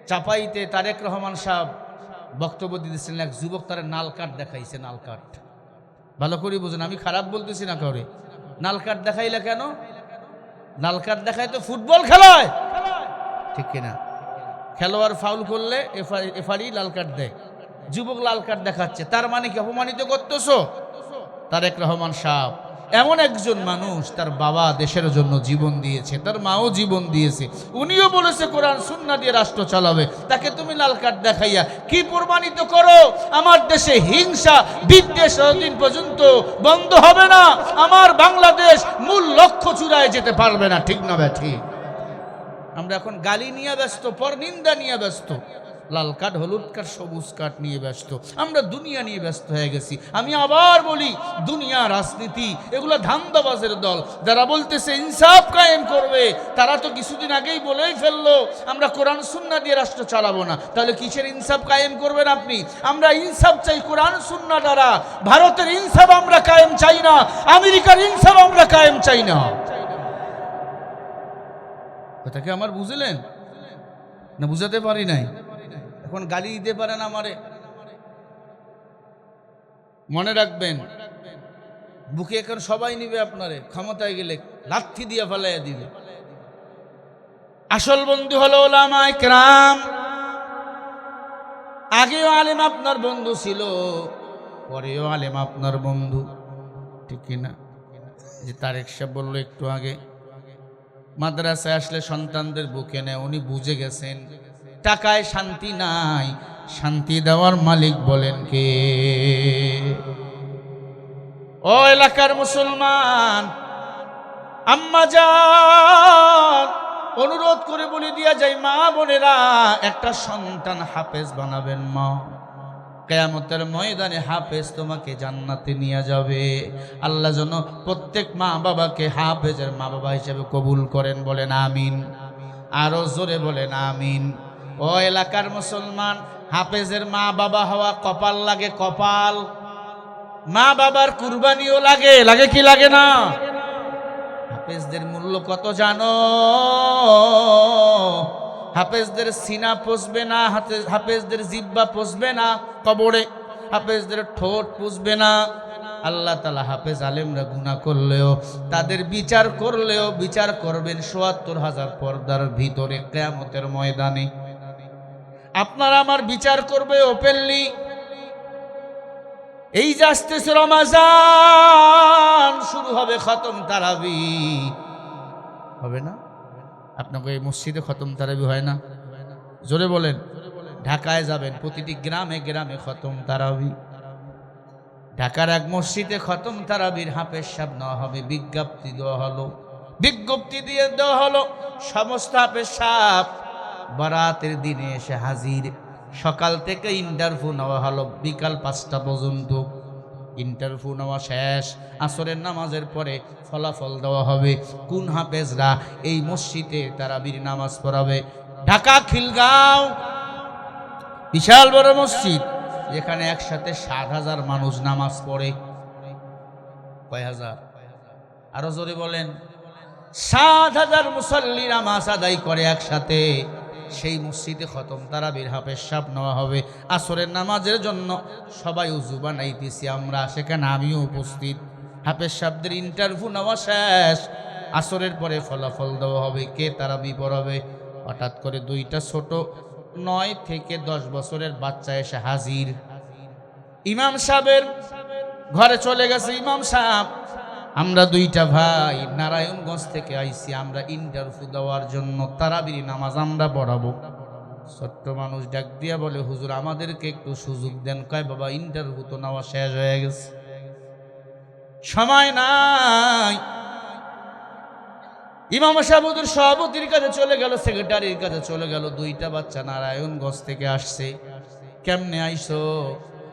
চাপাইতে তারেক রহমান সাহেব বক্তব্য দিতেছিলেন, এক যুবক তার নাল কার্ড দেখাইছে, নাল কার্ড। ভালো করে বুঝেন, আমি খারাপ বলতেছি না কাউরে। নাল কার্ড দেখাইলে কেন? নাল কার্ড দেখায় তো ফুটবল খেলায়, ঠিক কিনা? খেলোয়াড় ফাউল করলে এফআরই লাল কার্ড দেয়, যুবক লাল কার্ড দেখাচ্ছে, তার মানে কি অপমানিত করতেছো? তারেক রহমান সাহেব এমন একজন মানুষ, তার বাবা দেশের জন্য জীবন দিয়েছে, তার মাও জীবন দিয়েছে, উনিও বলেছে কোরআন সুন্নাহ দিয়ে রাষ্ট্র চালাবে, তাকে তুমি লাল কার্ড দেখাইয়া কি প্রমাণিত করো? আমার দেশে হিংসা বিদ্বেষ যতদিন পর্যন্ত বন্ধ হবে না, আমার বাংলাদেশ মূল লক্ষ্য চূড়ায় যেতে পারবে না, ঠিক না ঠিক? আমরা এখন গালি নিয়ে ব্যস্ত, পরনিন্দা নিয়ে ব্যস্ত, লাল কার্ড হলুদ কার্ড সবুজ কার্ড নিয়ে ব্যস্ত, আমরা দুনিয়া নিয়ে ব্যস্ত হয়ে গেছি। আমি আবার বলি, দুনিয়া রাজনীতি এগুলো ধান্দাবাজের দল। যারা বলতেছে ইনসাফ কায়েম করবে, তারা তো কিছুদিন আগেই বলেই ফেললো আমরা কোরআন সুন্নাহ দিয়ে রাষ্ট্র চালাবো না। তাহলে কিসের ইনসাফ কায়েম করবেন আপনি? আমরা ইনসাফ চাই কোরআন সুন্নাহ দ্বারা। ভারতের ইনসাফ আমরা কায়েম চাই না, আমেরিকার ইনসাফ আমরা কায়েম চাই না। কথাকে আমার বুঝলেন না? বুঝাতে পারি নাই? এখন গালি দিতে পারেন আমারে। মনে রাখবেন, বুকে এখন সবাই নিবে আপনারে, ক্ষমতায় গেলে লাথি দিয়ে ফেলাইয়া দিবে। আসল বন্ধু হলো উলামায়ে কেরাম। আগেও আলেম আপনার বন্ধু ছিল, পরেও আলেম আপনার বন্ধু, ঠিক কিনা? যে তারেক সাহেব বললো একটু আগে, মাদ্রাসায় আসলে সন্তানদের বুকে নেয়, উনি বুঝে গেছেন টাকায় শান্তি নাই, শান্তি দেওয়ার মালিক বলেন কে? ও এলাকার মুসলমান আম্মা জান, অনুরোধ করে বলে দিয়া যায়, মা বোনেরা, একটা সন্তান হাফেজ বানাবেন। মা, কিয়ামতের ময়দানে হাফেজ তোমাকে জান্নাতে নিয়ে যাবে। আল্লাহ যেন প্রত্যেক মা বাবাকে হাফেজের মা বাবা হিসেবে কবুল করেন, বলেন আমিন। আরো জোরে বলেন আমিন। ও এলাকার মুসলমান, হাফেজের মা বাবা হওয়া কপাল লাগে, কপাল। মা বাবার কুরবানিও লাগে, লাগে কি লাগে না? হাফেজদের মূল্য কত জানো? হাফেজদের সিনা পুষবে না, হাফেজদের জিব্বা পুষবে না কবরে, হাফেজদের ঠোঁট পুষবে না। আল্লাহ তাআলা হাফেজ আলেমরা গুনাহ করলেও, তাদের বিচার করলেও বিচার করবেন ৭৪,০০০ পর্দার ভিতরে কিয়ামতের ময়দানে। আপনার আমার বিচার করবে ওপেনলি। এই যে আসতেছে রমাজান, শুরু হবে খতম তারাবি, হবে না? আপনাকে এই মসজিদে খতম তারাবি হয় না? জোরে বলেন। ঢাকায় যাবেন, প্রতিটি গ্রামে গ্রামে খতম তারাবি। ঢাকার এক মসজিদে খতম তারাবির হাফেজ সাহেব নেওয়া হবে, বিজ্ঞপ্তি দেওয়া হলো, বিজ্ঞপ্তি দিয়ে দেওয়া হলো সমস্ত হাফেজ সাহেব বারাতের দিনে এসে হাজির। সকাল থেকে ইন্টারভিউ নেওয়া হলো বিকাল ৫টা পর্যন্ত। ইন্টারভিউ নেওয়া শেষ, আসরের নামাজের পরে ফলাফল দেওয়া হবে কোন হাফেজরা এই মসজিদে তারাবির নামাজ পড়াবে। ঢাকা খিলগাঁও বিশাল বড় মসজিদ, যেখানে একসাথে ৬০,০০০ মানুষ নামাজ পড়ে। কয় হাজার? আরো জোরে বলেন। ৬০,০০০ মুসল্লি নামাজ আদায় করে একসাথে। সেই মসজিদে খতম তারাবির হাফেজ সাহেব নেওয়া হবে আসরের নামাজের জন্য। সবাই উজু বানাইতেছি আমরা, সেখানে আমিও উপস্থিত। হাফেজ সাহেবদের ইন্টারভিউ নেওয়া শেষ, আসরের পরে ফলাফল দেওয়া হবে কে তারাবি পড়াবে। হঠাৎ করে দুইটা ছোট ৯ থেকে ১০ বছরের বাচ্চা এসে হাজির। ইমাম সাহেবের ঘরে চলে গেছে। ইমাম সাহেব, আমরা দুইটা ভাই নারায়ণগঞ্জ থেকে আইছি, আমরা ইন্টারভিউ দেওয়ার জন্য তারাবির নামাজ আমরা পড়াবো। ছোট্ট মানুষ ডাক দিয়া বলে, হুজুর আমাদেরকে একটু সুযোগ দেন। কয় বাবা, ইন্টারভিউ তো নেওয়া শেষ হয়ে গেছে, সময় নাই। ইমাম সাহেব হুজুর সভাপতির কাছে চলে গেল, সেক্রেটারির কাছে চলে গেল। দুইটা বাচ্চা নারায়ণগঞ্জ থেকে আসছে। কেমনে আইসো?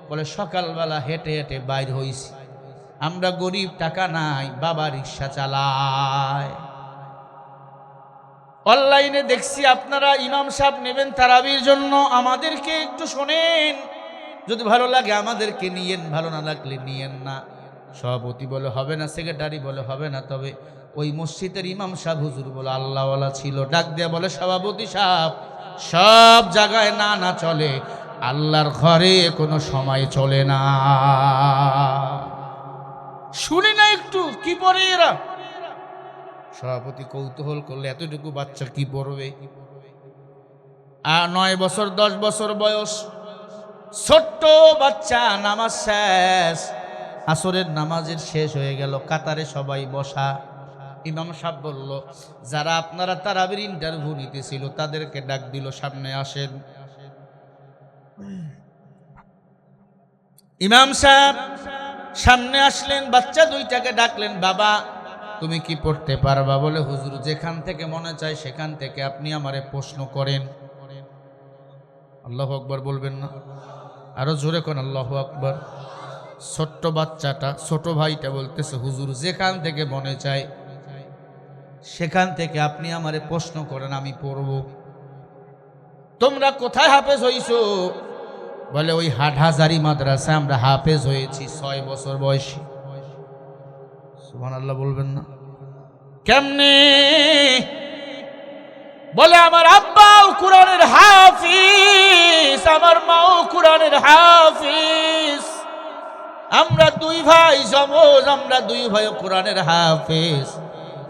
বলে সকালবেলা হেঁটে হেঁটে বাইর হইছি। আমরা গরিব, টাকা নাই, বাবা রিক্সা চালায়। অনলাইনে দেখছি আপনারা ইমাম সাহেব নেবেন তারাবির জন্য, আমাদেরকে একটু শোনেন, যদি ভালো লাগে আমাদেরকে নিয়েন, ভালো না লাগলে নিয়েন না। সভাপতি বলে হবে না, সেক্রেটারি বলে হবে না, তবে ওই মসজিদের ইমাম সাহেব হুজুর বলে আল্লাহওয়ালা ছিল, ডাক দেয়া বলে সভাপতি সাহেব, সব জায়গায় না না চলে, আল্লাহর ঘরে কোনো সময় চলে না। শুনি না একটু কি পড়ে এরা? সভাপতি কৌতূহল করলে এতটুকু বাচ্চা কি পড়বে? 9 বছর 10 বছর বয়স, ছোট্ট বাচ্চা। নামাজ শেষ, আসরের নামাজের শেষ হয়ে গেল, কাতারে সবাই বসা। ইমাম সাহেব বলল, যারা আপনারা তারাবির ইন্টারভিউ নিতেছিল তাদেরকে ডাক দিল, সামনে আসেন। ইমাম সাহেব সামনে আসলেন, বাচ্চা দুইটাকে ডাকলেন, বাবা তুমি কি পড়তে পারবা? বলে হুজুর যেখান থেকে মনে চায় সেখান থেকে আপনি আমারে প্রশ্ন করেন। আল্লাহু আকবার বলবেন না? আরো জোরে কোন আল্লাহু আকবার। ছোট্ট বাচ্চাটা, ছোট ভাইটা বলতেছে, হুজুর যেখান থেকে মনে চায় সেখান থেকে আপনি আমারে প্রশ্ন করেন, আমি পড়ব। তোমরা কোথায় হাফেজ হইছো? বলে ওই হাটহাজারি মাদ্রাসায় আমরা হাফেজ হয়েছি 6 বছর বয়সী। সুবহানাল্লাহ বলবেন না? কেমনে? বলে আমার আব্বাও কোরআনের হাফিজ, আমার মাও কোরআনের হাফিজ, আমরা 2 ভাই জমজ, আমরা 2 ভাই কোরআনের হাফিজ।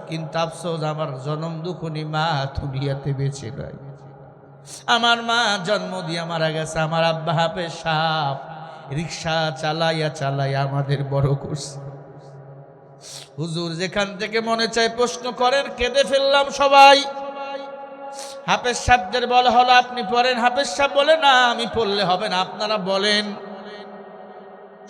কিন্তু আফসোস আমার জনম দুঃখনী মা দুনিয়াতে বেঁচে নাই। আমার মা জন্ম দিয়ে মারা গেছে, আমার আব্বা হাফেজ সাহেব রিক্সা চালাইয়া চালাইয়া আমাদের বড় করছে। হুজুর যেখান থেকে মনে চায় প্রশ্ন করেন। কেঁদে ফেললাম সবাই। হাফেজ সাহেবদের বলা হলো আপনি পড়েন। হাফেজ সাহেব বলে না আমি পড়লে হবে না, আপনারা বলেন।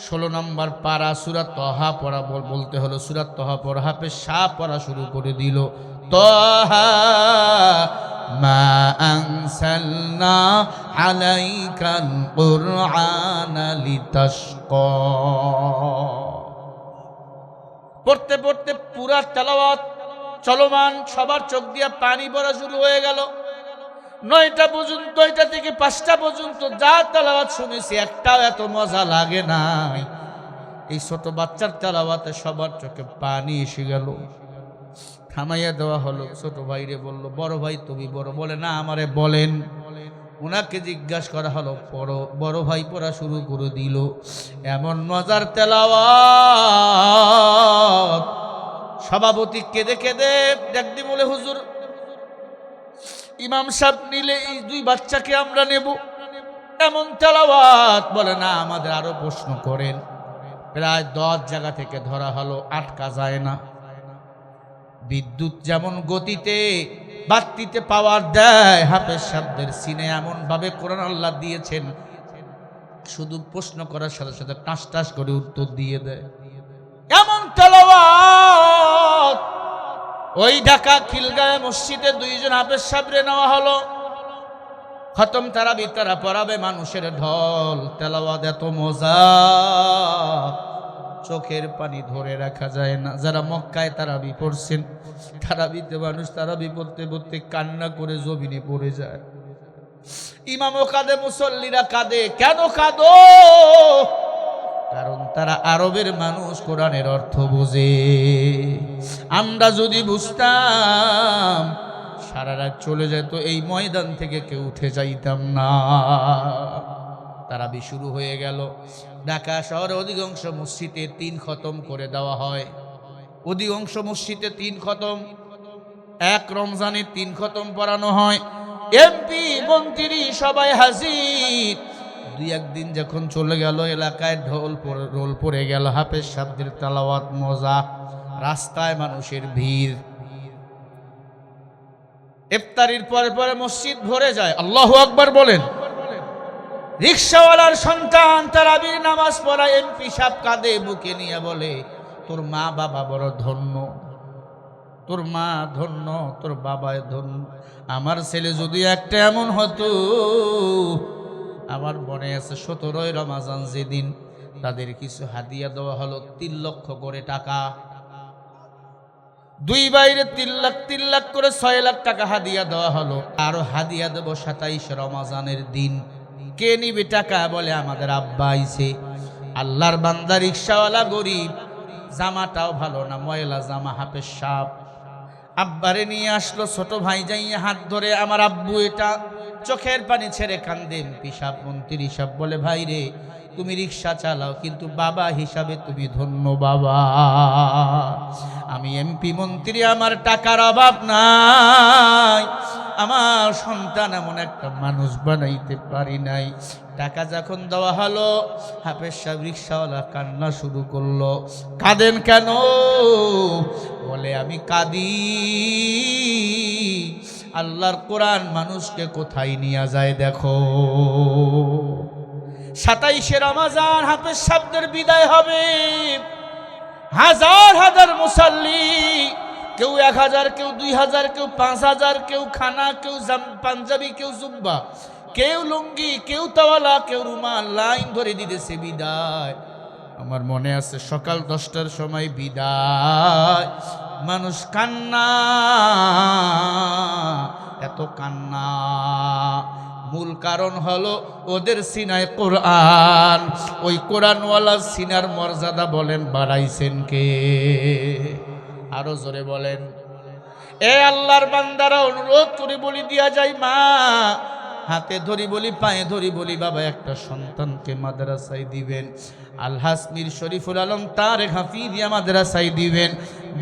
16 নম্বর পারা সূরা তহা পড়া বলতে হলো, সূরা তহা পড়া। হাফেজ সাহেব পড়া শুরু করে দিল, তহা মা আনসালনা আলাইকাল কুরআনা লিতাশকা। পড়তে পড়তে পুরা তেলাওয়াত চলমান, সবার চোখ দিয়ে পানি পড়া শুরু হয়ে গেল। 9টা পর্যন্ত, 9টা থেকে 5টা পর্যন্ত যা তেলাওয়াত শুনেছি একটাও এত মজা লাগে নাই। এই ছোট বাচ্চার তেলাওয়াতে সবার চোখে পানি এসে গেল। থামাইয়া দেওয়া হলো। ছোট ভাইরে বলল, বড় ভাই তুমি বড়। বলে না আমারে বলেন। ওনাকে জিজ্ঞাসা করা হলো, পড়ো। বড় ভাই পড়া শুরু করে দিল। এমন মজার তেলাওয়াত, সভাপতি কেঁদে কেঁদে দেখদি বলে, হুজুর ইমাম সাহেব নিলে এই 2 বাচ্চাকে আমরা নেব, এমন তেলাওয়াত। বলে না আমাদের আরো প্রশ্ন করেন। প্রায় 10 জায়গা থেকে ধরা হলো, আটকা যায় না। বিদ্যুৎ যেমন গতিতে বাতিতে পাওয়ার দেয়, হাফেজ সাহেবদের সিনে এমন ভাবে কোরআন আল্লাহ দিয়েছেন, শুধু প্রশ্ন করার সাথে সাথে টাস টাস করে উত্তর দিয়ে দেয়। এমন তেলাওয়াত। ওই ঢাকা খিলগাঁও মসজিদে 2 জন হাফেজ সাহেবরে নেওয়া হলো। খতম তারাবি তারা পড়াবে, মানুষের ঢল। তেলাওয়াত এত মজা, চোখের পানি ধরে রাখা যায় না। যারা মক্কায় তারাবি পড়ছেন, তারাবিতে মানুষ তারাবি পড়তে পড়তে কান্না করে জমিনে পড়ে যায়। ইমামও কাঁদে, মুসল্লিরা কাঁদে। কেন কাঁদো? কারণ তারা আরবের মানুষ, কোরআনের অর্থ বোঝে। আমরা যদি বুঝতাম সারা রাত চলে যেত, এই ময়দান থেকে কেউ উঠে যাইতাম না। তারাবি শুরু হয়ে গেল। ঢাকা শহরে অধিকাংশ মসজিদে 3 খতম করে দেওয়া হয়। অধিকাংশ মসজিদে 3 খতম, 1 রমজানে 3 খতম পড়ানো হয়। এমপি মন্ত্রী সবাই হাজির। 2-1 দিন যখন চলে গেল, এলাকায় রোল পড়ে গেল। হাফেজ সাহেবদের তেলাওয়াত মজা, রাস্তায় মানুষের ভিড়। ইফতারির পরে পরে মসজিদ ভরে যায়। আল্লাহু আকবার বলেন। রিকশাওয়ালার সন্তান তারাবির নামাজ পড়ায়। এমপি সাহেব কাঁদে, বুকে নিয়ে বলে, তোর মা বাবা বড় ধন্য, তোর মা ধন্য, তোর বাবায় ধন্য। আমার ছেলে যদি একটা এমন হতো। আমার মনে আছে 17ই রমজান যেদিন তাদের কিছু হাদিয়া দেওয়া হলো 3 লক্ষ করে টাকা। দুই বাইরে 3 লাখ করে 6 লাখ টাকা হাদিয়া দেওয়া হলো। আরো হাদিয়া দেব 27 রমজানের দিন। কে নিবে টাকা? বলে আমাদের আব্বা আইছে। আল্লাহর বান্দা রিকশাওয়ালা, গরিব, জামাটাও ভালো না, ময়লা জামা, হাফেজ সাপ। আব্বারে নিয়ে আসলো। ছোট ভাই যাইয়া হাত ধরে, আমার আব্বু এটা চোখের পানি ছেড়ে কান্দে। এমপি সাহেব, মন্ত্রী সাহেব বলে, ভাই রে তুমি রিক্সা চালাও কিন্তু বাবা হিসাবে তুমি ধন্য বাবা। আমি এমপি মন্ত্রী, আমার টাকার অভাব নাই, আমার সন্তান এমন একটা মানুষ বানাইতে পারি নাই। টাকা যখন দেওয়া হলো, হাফেজ সাহেব রিক্সাওয়ালা কান্না শুরু করলো। কাঁদেন কেন? বলে আমি কাঁদি, আল্লাহর কোরআন মানুষকে কোথায় নিয়ে যায় দেখো। 27শে রমজান হাফেজ সাহেবদের বিদায় হবে। হাজার হাজার মুসাল্লি, কেউ 1000, কেউ 2000, কেউ 5000, কেউ খানা, কেউ পাঞ্জাবি, কেউ জুব্বা, কেউ লুঙ্গি, কেউ তাওয়ালা, কেউ রুমাল, লাইন ধরে দিতেছে বিদায়। আমার মনে আছে সকাল 10টার সময় বিদায়। মানুষ কান্না, এত কান্না। মূল কারণ হলো ওদের সিনায় কোরআন। ওই কোরআনওয়ালা সিনার মর্যাদা বলেন বাড়াইছেন কে? আরো জোরে বলেন। এ আল্লাহর বান্দারা, অনুরোধ করে বলি দিয়া যায়, মা হাতে ধরি বলি, পায়ে ধরি বলি, বাবা একটা সন্তানকে মাদ্রাসায় দিবেন। আলহাজ মীর শরীফুল আলম তারেক হাফিজিয়া মাদ্রাসায় দিবেন,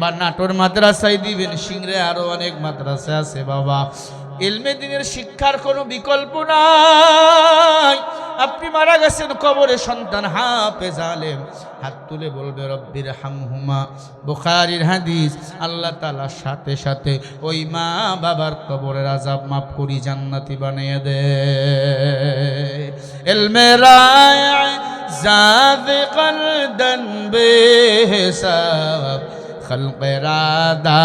বা নাটোর মাদ্রাসায় দিবেন, সিংড়ে আরো অনেক মাদ্রাসা আছে বাবা। ইলমে দ্বীনের শিক্ষার কোনো বিকল্প নাই। আপনি মারা গেছেন, কবরে সন্তান হাফেজ আলেম হাত তুলে বলবে রব্বির হামহুমা। বুখারীর হাদিস। আল্লাহ তাআলা সাথে সাথে ওই মা বাবার কবরের আযাব মাফ করি, জান্নাতি বানিয়ে দে। ইলমে রায় জাযিকাল দান বেহিসাব, খলকে রাদা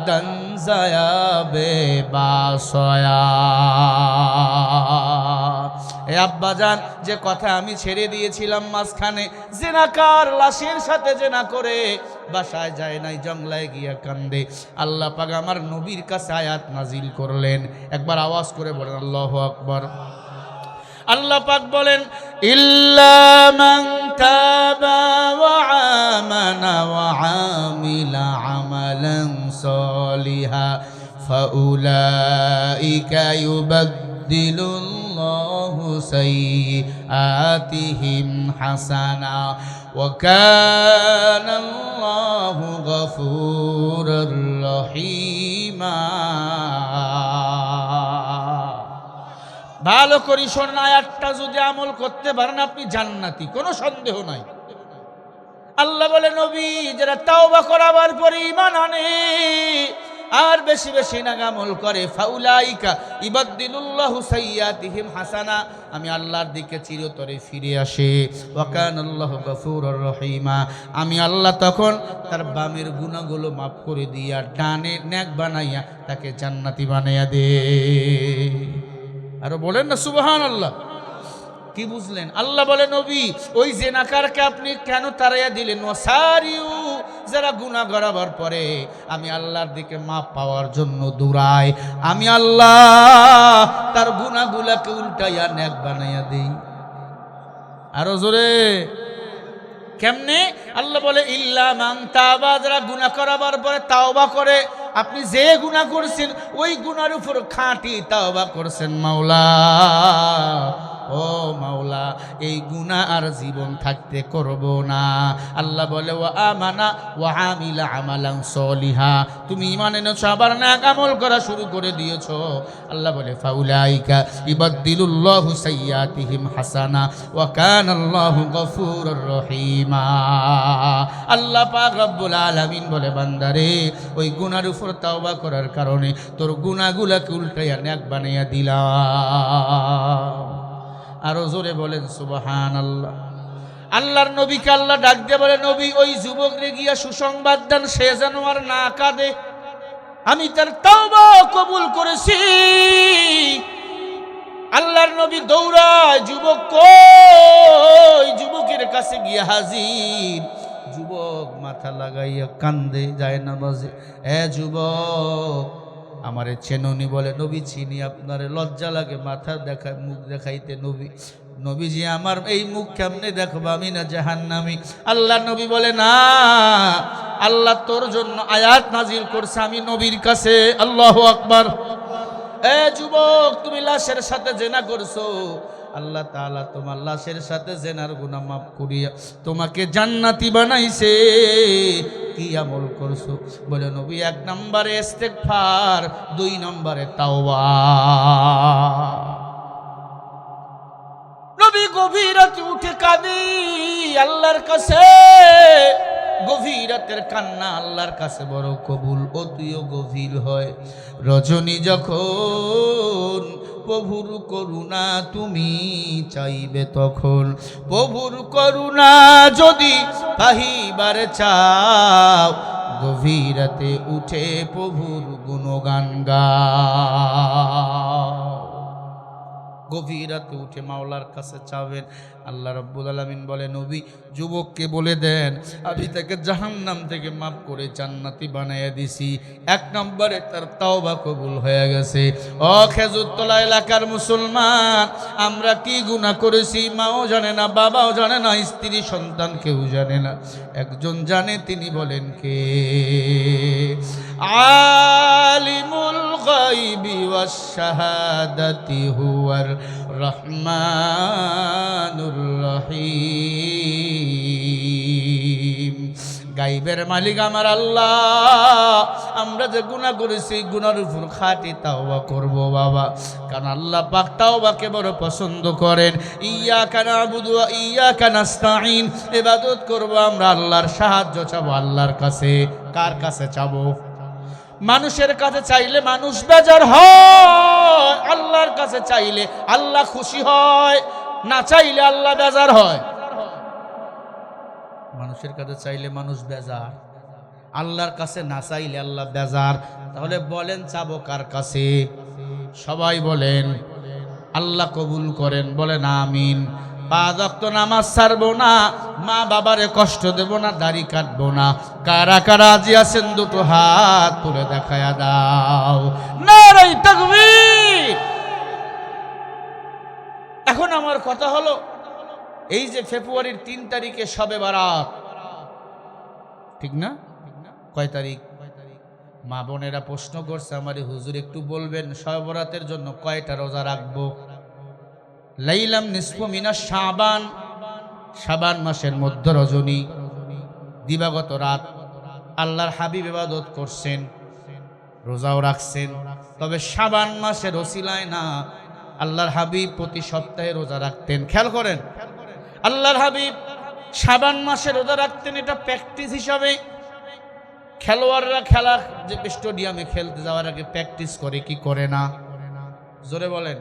দান জায়াবে বাসয়া। এ আব্বাজান, যে কথা আমি ছেড়ে দিয়েছিলাম মাঝখানে, জিনাকার লাশের সাথে জিনা করে বাসায় যায় নাই, জঙ্গলায় গিয়া কান্দে। আল্লাহ পাক আমার নবীর কাছে আয়াত নাজিল করলেন। একবার আওয়াজ করে বলেন আল্লাহু আকবার। আল্লাহ পাক বলেন, ইল্লা মান তাবা ওয়া আমানা ওয়া আমিলা আমালান সলিহা ফাউলাইকা ইউবাদদিলুল্লাহু সাইয়্যাতিহিম হাসানা ওয়া কানাল্লাহু গফুরুর রহিমা। ভালো করি শোনেন, আয়াতটা যদি আমল করতে পারেন আপনি জান্নাতি, কোনো সন্দেহ নাই। আল্লাহ বলে, নবী যারা তাওবা করাবার পরে ঈমান আনে আর বেশি বেশি আমল করে, ফাউলাইকা ইবাদদিলুল্লাহু সাইয়্যাতিহিম হাসানা, আমি আল্লাহর দিকে চিরতরে ফিরে আসে। ওয়া কানাল্লাহু গফুরুর রহিমা, আমি আল্লাহ তখন তার বামের গুনাহগুলো মাফ করে দিয়া ডানে নেক বানাইয়া তাকে জান্নাতি বানাইয়া দে। আরো বলেন না সুবহানাল্লাহ। কি বুঝলেন? আল্লাহ বলে, নবী ওই জেনাকারকে আপনি কেন তাড়াইয়া দিলেন? ওয়াসারিউ, যারা গুনাহ করার পরে আমি আল্লাহর দিকে মাপ পাওয়ার জন্য দৌড়াই, আমি আল্লাহ তার গুনাহগুলোকে উল্টাইয়া নেক বানাইয়া দেই। আরো জোরে কেমনে? আল্লাহ বলে, ইল্লা মান তাবা, যারা গুনাহ করার পরে তাওবা করে। আপনি যে গুনাহ করছেন ওই গুনার উপর খাঁটি তাওবা করছেন, মাওলা ও মাওলা এই গুনাহ আর জীবন থাকতে করব না। আল্লাহ বলে, ওয়া আমানা ওয়া আমিলা আমালান সলিহা, তুমি ঈমান এনেছো আবার নেক আমল করা শুরু করে দিয়েছো। আল্লাহ বলে, ফাউলাইকা ইবাদদিলুল্লাহু সাইয়্যাতিহিম হাসানা ওয়া কানাল্লাহু গফুরুর রহিমা। আল্লাহ পাক রব্বুল আলামিন বলে, বান্দারে ওই গুনার উপর তাওবা করার কারণে তোর গুনাহগুলোকে উল্টাইয়া নেক বানাইয়া দিলাম। আরো জোরে বলেন সুবহানাল্লাহ। আল্লাহর নবীকে আল্লাহ ডাক দিয়ে বলে, নবী ওই যুবকরে গিয়া সুসংবাদ দেন, সে যেন আর না কাঁদে। আমি তার তওবা কবুল করেছি। আল্লাহর নবী দৌড়ায়, যুবক কই? যুবকের কাছে গিয়ে হাজির। যুবক মাথা লাগাইয়া কান্দে, যায় নামাজে। যুবক, আমারে চেননি? বলে নবী চিনি। আপনারে লজ্জা লাগে মাথা দেখায়, মুখ দেখাইতে? নবীজি, আমার এই মুখ কেমনে দেখবো? আমি না জাহান্নামী? আল্লাহ নবী বলে না, আল্লাহ তোর জন্য আয়াত নাজিল করছে আমি নবীর কাছে। আল্লাহু আকবার। যুবক, তুমি লাশের সাথে জেনা করছো, আল্লাহ তাআলা তোমার লাশের সাথে জেনার গুনাহ মাফ করিয়া তোমাকে জান্নাতি বানাইছে। কি আমল করছো? বলে নবী, 1 নম্বরে ইস্তেগফার, 2 নম্বরে তাওবা। নবী গভীর রাতে উঠে কাঁদি আল্লাহর কাছে। গভীর রাতের কান্না আল্লাহর কাছে বড় কবুল, অতিও গভীর হয়। রজনী যখন প্রভুর করুণা তুমি চাইবে, তখন প্রভুর করুণা যদি পাহিবার চাও, গভীর রাতে উঠে প্রভুর গুণগান গাও। গভীর রাতে উঠে মাওলার কাছে চাবেন। আল্লাহ রাব্বুল আলামিন বলে, নবী যুবককে বলে দেন আমি তাকে জাহান্নাম থেকে মাফ করে জান্নাতি বানাইয়া দিছি। 1 নম্বরে তার তাওবা কবুল হয়ে গেছে। ও খেজুরতলা এলাকার মুসলমান, আমরা কি গুনাহ করেছি মাও জানে না, বাবাও জানে না, স্ত্রী সন্তান কেউ জানে না। একজন জানে, তিনি বলেন কে? আলিমুল গায়বি ওয়াশ শাহাদাতি হুয়ার রহমানুর রহিম। গায়বের মালিক আমার আল্লাহ। আমরা যে গুনাহ করেছি, গুনার উপর খাঁটি তাওবা করব বাবা, কারণ আল্লাহ পাক তাওবাকে বড় পছন্দ করেন। ইয়্যাকা না'বুদু ওয়া ইয়্যাকা নাস্তাঈন, ইবাদত করব আমরা, আল্লাহর সাহায্য চাবো আল্লাহর কাছে। কার কাছে চাবো? মানুষের কাছে চাইলে মানুষ বেজার হয়, আল্লাহর কাছে চাইলে আল্লাহ খুশি হয়, না চাইলে আল্লাহ বেজার হয়। মানুষের কাছে চাইলে মানুষ বেজার, আল্লাহর কাছে না চাইলে আল্লাহ বেজার। তাহলে বলেন চাবো কার কাছে? সবাই বলেন। আল্লাহ কবুল করেন, বলেন আমিন। 5 ওয়াক্ত নামাজ ছাড়বো না, মা বাবারে কষ্ট দেব না, দাড়ি কাটবো না। কারা কারা রাজি আছেন দুটো হাত তুলে দেখায়া দাও। নারে তাকবীর। এখন আমার কথা হলো, এই যে ফেব্রুয়ারির 3 তারিখে শবে বারাত, ঠিক না? কয় তারিখ? মা বোনেরা প্রশ্ন করছে আমারে, হুজুর একটু বলবেন শবে বরাতের জন্য কয়টা রোজা রাখবো? লাইলাম নিসফু মিনাশ শাবান, শাবান মাসের মধ্য রজনী, দিবাগত রাত আল্লাহর হাবিব ইবাদত করছেন, রোজাও রাখছেন। তবে শাবান মাসের ওসিলায় না, আল্লাহর হাবিব প্রতি সপ্তাহে রোজা রাখতেন। খেয়াল করেন, আল্লাহর হাবিব শাবান মাসে রোজা রাখতেন। এটা প্র্যাকটিস হিসাবে খেলোয়াড়রা খেলা যে স্টেডিয়ামে খেলতে যাওয়ার আগে প্র্যাকটিস করে, কি করে না? জোরে বলেন।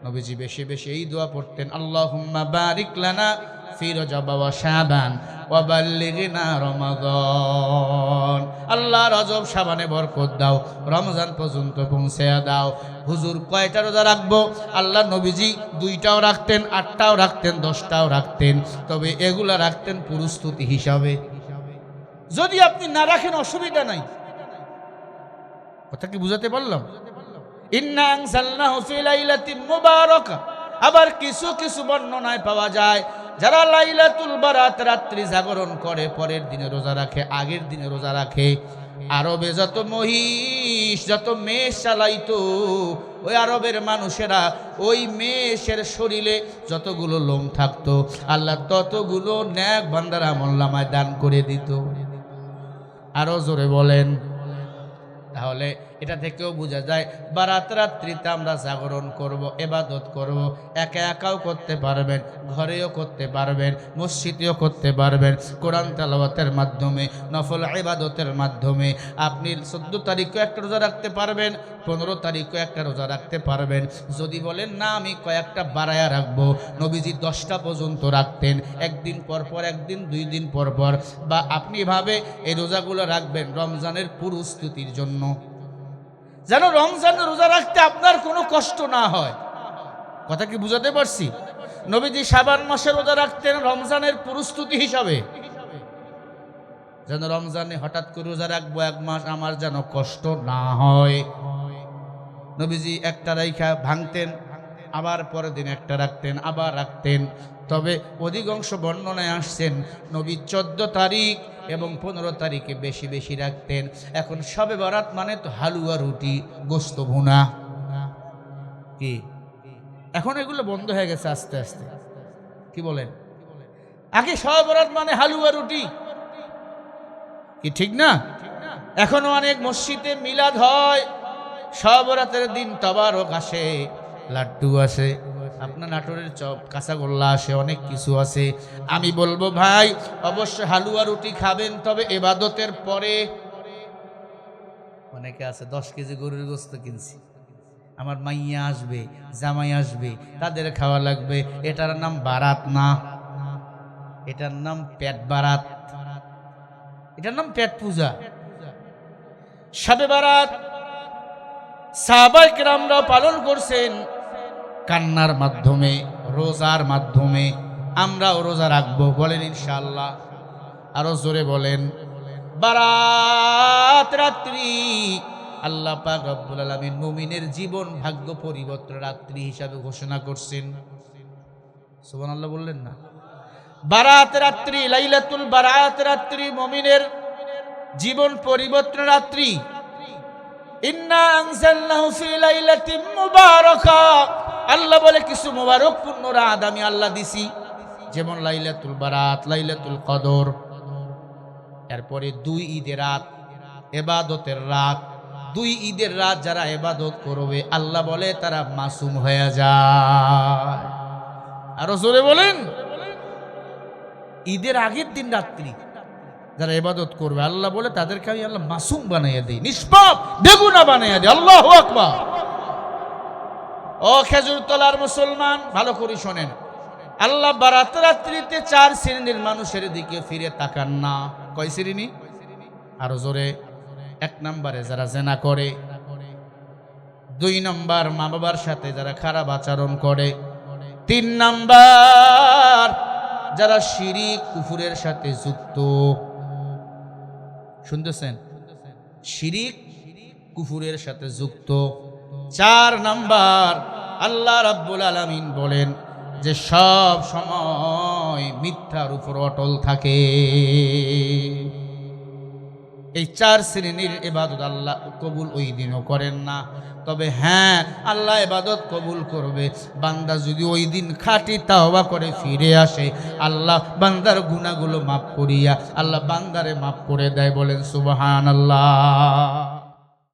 নবীজি বেশি বেশি এই দোয়া পড়তেন, আল্লাহুম্মা বারিক লানা ফি রজব ওয়া শাবান ওয়া বাল্লিগনা রমাদান। আল্লাহ রজব শাবানে বরকত দাও, রমজান পর্যন্ত পৌঁছে দাও। হুজুর কয়টা রোজা রাখবো? আল্লাহ নবীজি 2টাও রাখতেন, 8টাও রাখতেন, 10টাও রাখতেন। তবে এগুলা রাখতেন প্রস্তুতি হিসাবে। যদি আপনি না রাখেন অসুবিধা নাই। কথা কি বুঝাতে পারলাম? ইন্না আনজালনাহু ফি লাইলাতিন মুবারাকা। আবার কিছু কিছু বর্ণনায় পাওয়া যায় যারা লাইলাতুল বারাত রাত্রি জাগরণ করে, পরের দিনে রোজা রাখে, আগের দিনে রোজা রাখে। আরবে যত মহিষ, যত মেষ চালাইতো, ওই আরবের মানুষেরা ওই মেষের শরীরে যতগুলো লোম থাকতো, আল্লাহ ততগুলো নেক বান্দার আমলনামায় দান করে দিত। আরো জোরে বলেন। তাহলে এটা থেকেও বোঝা যায় বারাত রাত্রিতে আমরা জাগরণ করব, ইবাদত করব। একা একাও করতে পারবেন, ঘরেও করতে পারবেন, মসজিদেও করতে পারবেন, কোরআন তেলাওয়াতের মাধ্যমে, নফল ইবাদতের মাধ্যমে। আপনি 14 তারিখও একটা রোজা রাখতে পারবেন, 15 তারিখও একটা রোজা রাখতে পারবেন। যদি বলেন না আমি কয়েকটা বাড়ায়া রাখবো, নবীজি 10টা পর্যন্ত রাখতেন, একদিন পর পর, একদিন 2 দিন পর পর। বা আপনি এভাবে এই রোজাগুলো রাখবেন রমজানের প্রস্তুতির জন্য। যেন রমজান রোজা রাখতে আপনার কোনো কষ্ট না হয়। কথা কি বুঝাতে পারছি? নবীজি শাবান মাসে রোজা রাখতেন রমজানের প্রস্তুতি হিসাবে, যেন রমজানে হঠাৎ করে রোজা রাখবো 1 মাস, আমার যেন কষ্ট না হয়। নবীজি একটা রাইখা ভাঙতেন, আবার পরের দিন একটা রাখতেন, আবার রাখতেন। তবে অধিকাংশ বর্ণনায় আসছেন নবী 14 তারিখ এবং 15 তারিখে বেশি বেশি রাখতেন। এখন শবে বরাত মানে তো হালুয়া রুটি গোস্ত ভুনা, কি এখন এগুলো বন্ধ হয়ে গেছে আস্তে আস্তে, কি বলেন? আগে শবে বরাত মানে হালুয়া রুটি, কি ঠিক না? এখনো অনেক মসজিদে মিলাদ হয়, শবে বরাতের দিন তবারক আসে, লাড্ডু আসে, আপনার নাটোরের চপ কাঁচাগোল্লা আসে, অনেক কিছু আছে। আমি বলবো ভাই অবশ্যই হালুয়া রুটি খাবেন, তবে ইবাদতের পরে। অনেকে আছে 10 কেজি গরুর গোস্ত কিনছি, আমার মাইয়া আসবে, জামাই আসবে, তাদের খাওয়া লাগবে, এটার নাম বারাত না, এটার নাম পেট বারাত, এটার নাম পেট পূজা। শবে বারাত সাহাবায়ে কেরামরা পালন করছেন কান্নার মাধ্যমে, রোজার মাধ্যমে। আমরাও রোজা রাখবো, বলেন ইনশাআল্লাহ। আরো জোরে বলেন। বারাত রাত্রি আল্লাহ পাক রব্বুল আলামিন মুমিনের জীবন ভাগ্য পরিবর্তন রাত্রি হিসাবে ঘোষণা করছেন। সুবহানাল্লাহ বললেন না? বারাত রাত্রি, লাইলাতুল বারাত রাত্রি মুমিনের জীবন পরিবর্তন রাত্রি। ইন্না আনজালনাহু ফি লাইলাতিন মুবারাকা, আল্লাহ বলে কিছু মুবারকপূর্ণ রাত আমি আল্লাহ দিছি, যেমন লাইলাতুল বারাত, লাইলাতুল কদর। এরপরে 2 ঈদের রাত, ইবাদতের রাত। 2 ঈদের রাত যারা ইবাদত করবে আল্লাহ বলে তারা মাসুম হয়ে যায়। আরো জোরে বলেন। ঈদের আগের দিন রাত্রি যারা ইবাদত করবে আল্লাহ বলে তাদেরকে আমি আল্লাহ মাসুম বানাইয়া দিই, নিষ্পাপ বেগুনা বানাইয়া দিই। আল্লাহু আকবার। ও খেজুর তলার মুসলমান, ভালো করে শোনেন, আল্লাহ বারাত রাত্রিতে 4 শ্রেণীর মানুষের দিকে ফিরে তাকান না। কয় শ্রেণী? আরো জোরে। 1 নম্বরে যারা জেনা করে, 2 নম্বর মা বাবার সাথে যারা খারাপ আচরণ করে, 3 নম্বর যারা শিরিক কুফুরের সাথে যুক্ত। শুনতেছেন? শিরিক কুফুরের সাথে যুক্ত। 4 নম্বর আল্লাহ রাব্বুল আলামিন বলেন যে সব সময় মিথ্যার উপর অটল থাকে। এই 4 শ্রেণীর ইবাদত আল্লাহ কবুল ওই দিনও করেন না। তবে হ্যাঁ, আল্লাহ ইবাদত কবুল করবে বান্দা যদি ওই দিন খাঁটি তাওবা করে ফিরে আসে। আল্লাহ বান্দার গুনাহগুলো মাফ করিয়া আল্লাহ বান্দারে মাফ করে দেয়। বলেন সুবহানাল্লাহ।